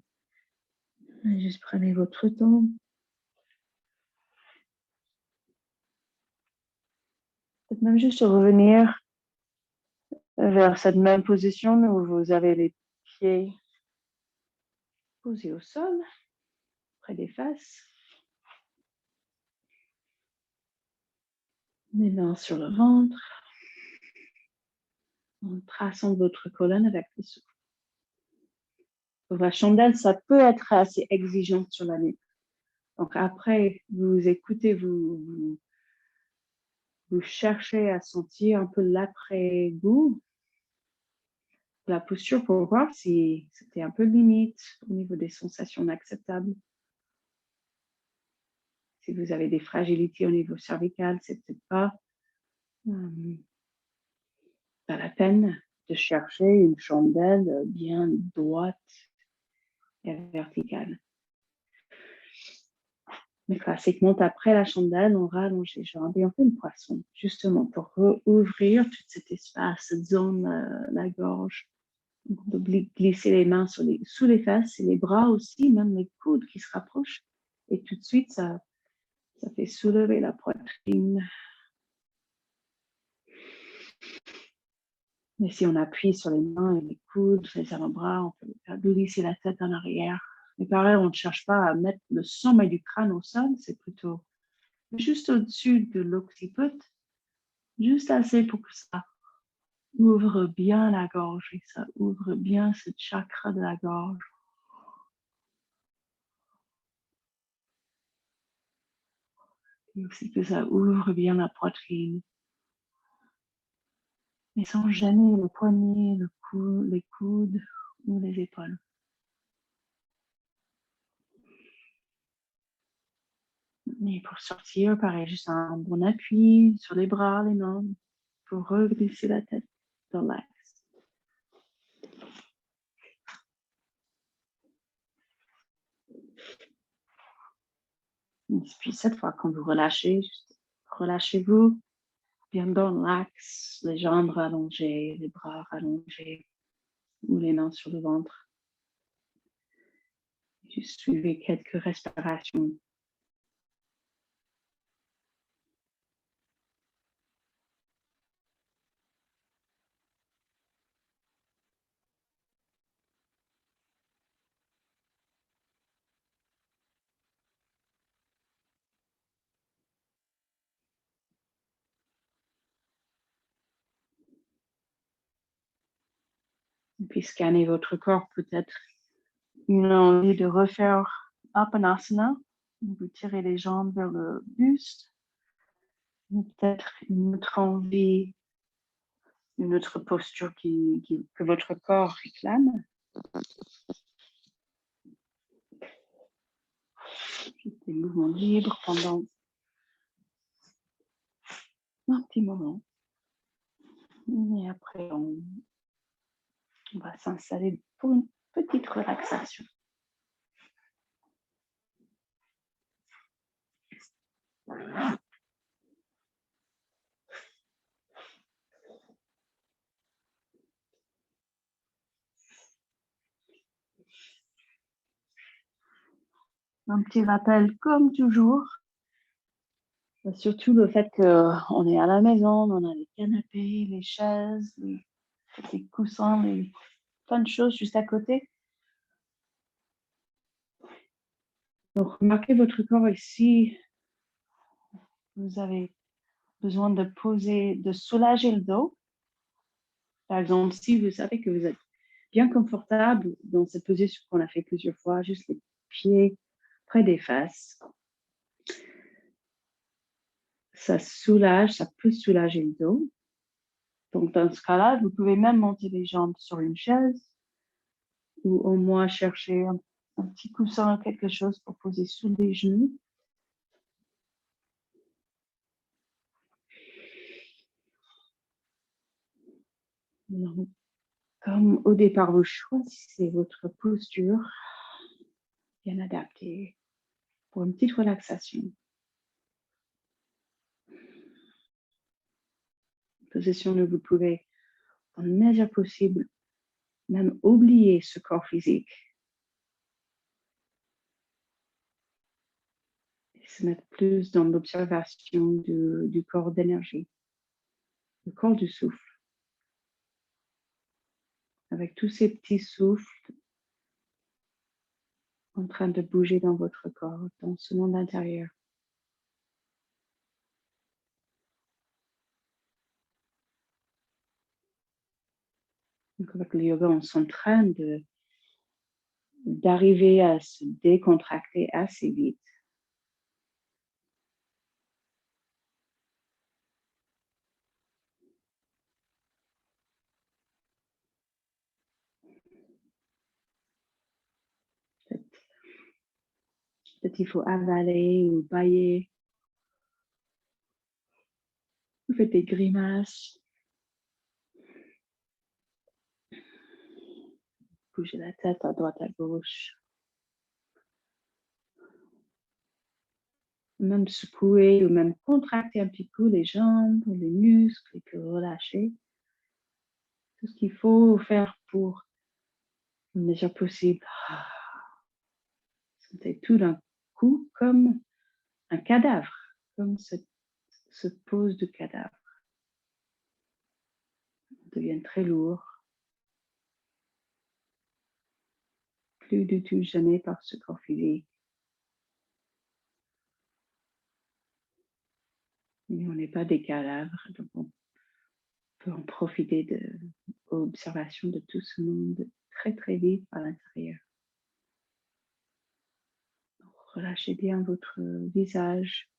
Et juste prenez votre temps. Peut-être même juste revenir vers cette même position où vous avez les pieds posés au sol, près des fesses. Les mains sur le ventre. En traçant votre colonne avec le souffle. Pour la chandelle, ça peut être assez exigeant sur la nuque. Donc après, vous écoutez, vous cherchez à sentir un peu l'après-goût de la posture pour voir si c'était un peu limite au niveau des sensations acceptables. Si vous avez des fragilités au niveau cervical, c'est peut-être pas la peine de chercher une chandelle bien droite et verticale. Mais classiquement, après la chandelle, on rallonge les jambes et on fait une poisson, justement, pour rouvrir tout cet espace, cette zone, la gorge. Donc, on peut glisser les mains sous les fesses et les bras aussi, même les coudes qui se rapprochent. Et tout de suite, ça fait soulever la poitrine. Mais si on appuie sur les mains et les coudes, les avant-bras, on peut faire glisser la tête en arrière. Mais pareil, on ne cherche pas à mettre le sommet du crâne au sol, c'est plutôt juste au-dessus de l'occiput, juste assez pour que ça ouvre bien la gorge et ça ouvre bien ce chakra de la gorge. Et aussi que ça ouvre bien la poitrine. Mais sans gêner le poignet, les coudes ou les épaules. Et pour sortir, pareil, juste un bon appui sur les bras, les mains, pour reglisser la tête dans l'axe. Et puis cette fois, quand vous relâchez, juste relâchez-vous bien dans l'axe, les jambes rallongées, les bras rallongés ou les mains sur le ventre. Juste suivez quelques respirations. Et puis scannez votre corps, peut-être une envie de refaire Apanasana. Vous tirez les jambes vers le buste. Ou peut-être une autre envie, une autre posture que votre corps réclame. Juste des mouvements libres pendant un petit moment. Et après, on va s'installer pour une petite relaxation. Un petit rappel, comme toujours, surtout le fait qu'on est à la maison, on a les canapés, les chaises, les coussins, plein de choses juste à côté. Donc, remarquez votre corps ici. Vous avez besoin de poser, de soulager le dos. Par exemple, si vous savez que vous êtes bien confortable dans cette position qu'on a fait plusieurs fois, juste les pieds près des fesses, ça soulage, ça peut soulager le dos. Donc, dans ce cas-là, vous pouvez même monter les jambes sur une chaise ou au moins chercher un petit coussin, quelque chose pour poser sous les genoux. Donc, comme au départ, vous choisissez votre posture bien adaptée pour une petite relaxation. Position où vous pouvez, en mesure possible, même oublier ce corps physique et se mettre plus dans l'observation du corps d'énergie, le corps du souffle, avec tous ces petits souffles en train de bouger dans votre corps, dans ce monde intérieur. Donc avec le yoga, on s'entraîne d'arriver à se décontracter assez vite. Peut-être il faut avaler ou bâiller. Vous faites des grimaces. Bougez la tête à droite, à gauche. Même secouer ou même contracter un petit peu les jambes, les muscles et puis relâcher. Tout ce qu'il faut faire pour une mesure possible. Sentez tout d'un coup comme un cadavre, comme ce pose de cadavre. Ça devient très lourd. Plus du tout gêné par ce corps physique. Mais on n'est pas des cadavres, donc on peut en profiter de l'observation de tout ce monde très très vite à l'intérieur. Relâchez bien votre visage,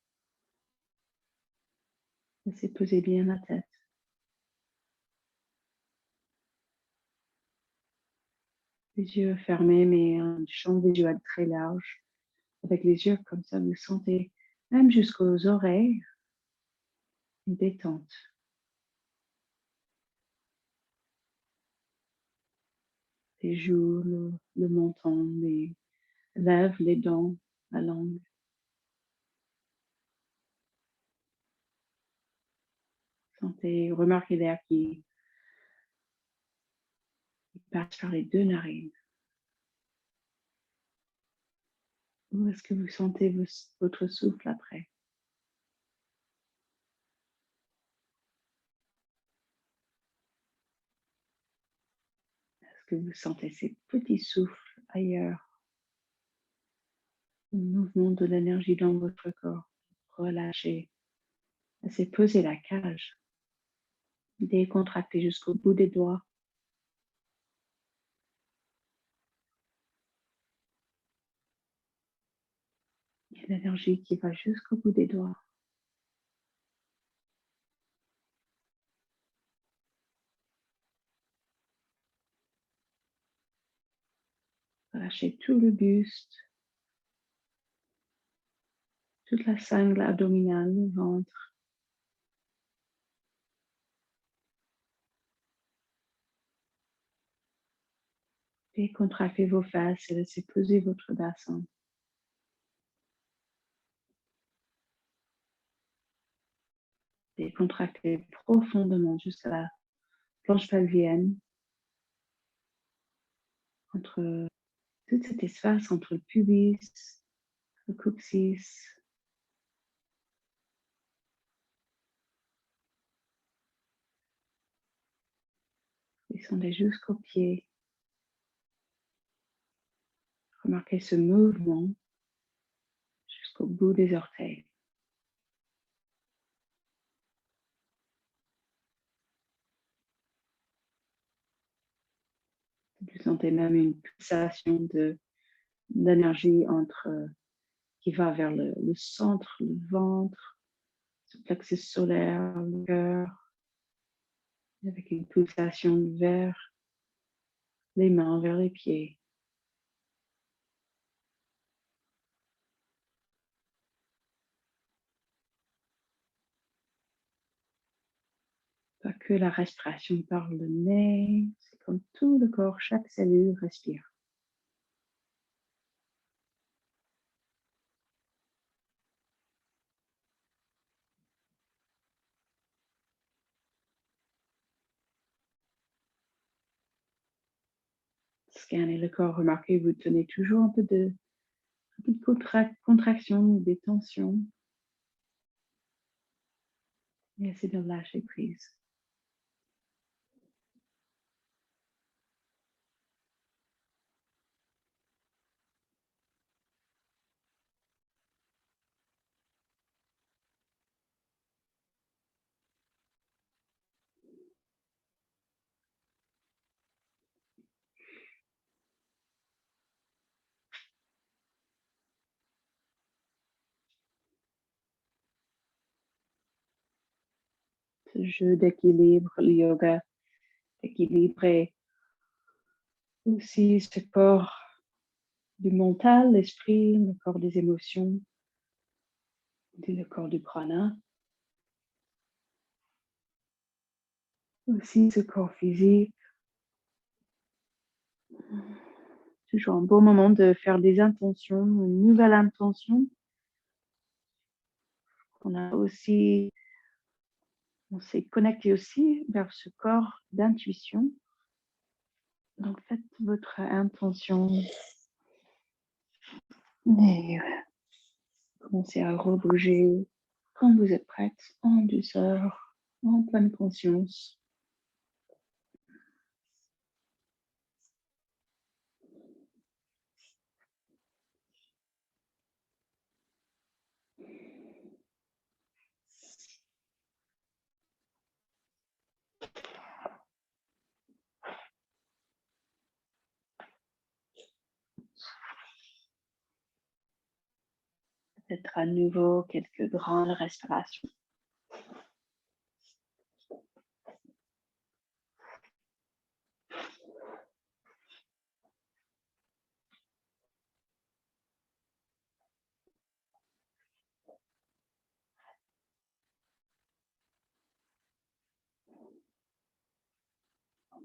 Laissez poser bien la tête. Les yeux fermés, mais un champ visuel très large. Avec les yeux comme ça, vous sentez, même jusqu'aux oreilles, une détente. Les joues, le menton, les lèvres, les dents, la langue. Sentez, remarquez l'air qui passe par les deux narines. Où est-ce que vous sentez votre souffle après? Est-ce que vous sentez ces petits souffles ailleurs? Le mouvement de l'énergie dans votre corps. Relâchez. Laissez peser la cage. Décontractez jusqu'au bout des doigts. Il y a l'énergie qui va jusqu'au bout des doigts. Relâchez tout le buste, toute la sangle abdominale, le ventre. Décontractez vos fesses et laissez poser votre bassin. Décontractez profondément jusqu'à la planche pelvienne, entre tout cet espace entre le pubis, le coccyx. Descendez jusqu'aux pieds. Remarquez ce mouvement jusqu'au bout des orteils. Vous sentez même une pulsation d'énergie qui va vers le centre, le ventre, le plexus solaire, le cœur, avec une pulsation vers les mains, vers les pieds. Pas que la respiration par le nez, c'est comme tout le corps, chaque cellule respire. Scannez le corps, remarquez, vous tenez toujours un peu de contraction, des tensions. Et essayez de lâcher prise. Ce jeu d'équilibre, le yoga, équilibrer aussi ce corps du mental, l'esprit, le corps des émotions, le corps du prana, aussi ce corps physique. Toujours un bon moment de faire des intentions, une nouvelle intention. On s'est connecté aussi vers ce corps d'intuition. Donc faites votre intention et commencez à rebouger quand vous êtes prête, en douceur, en pleine conscience. Peut-être à nouveau quelques grandes respirations.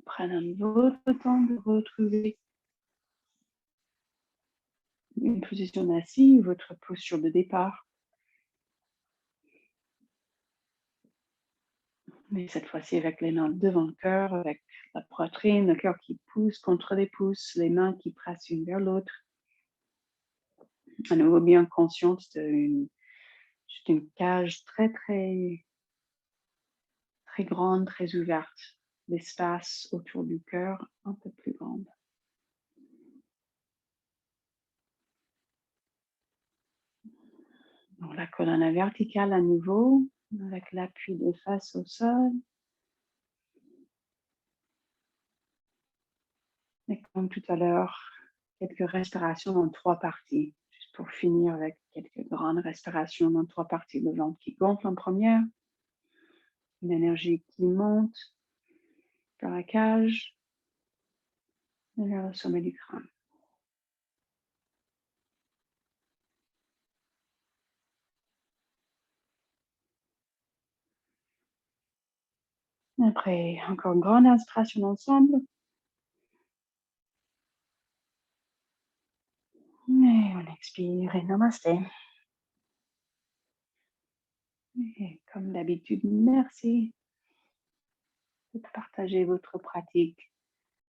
Prenez votre temps de retrouver une position assise, votre posture de départ. Mais cette fois-ci avec les mains devant le cœur, avec la poitrine, le cœur qui pousse contre les pouces, les mains qui pressent une vers l'autre. À nouveau bien consciente d'une cage très, très, très grande, très ouverte. L'espace autour du cœur un peu plus grand. Donc la colonne verticale à nouveau, avec l'appui des fesses au sol. Et comme tout à l'heure, quelques respirations en 3 parties. Juste pour finir avec quelques grandes respirations dans 3 parties. Le ventre qui gonfle en première. Une énergie qui monte vers la cage et vers le sommet du crâne. Après, encore une grande inspiration ensemble. Et on expire et namasté. Et comme d'habitude, merci de partager votre pratique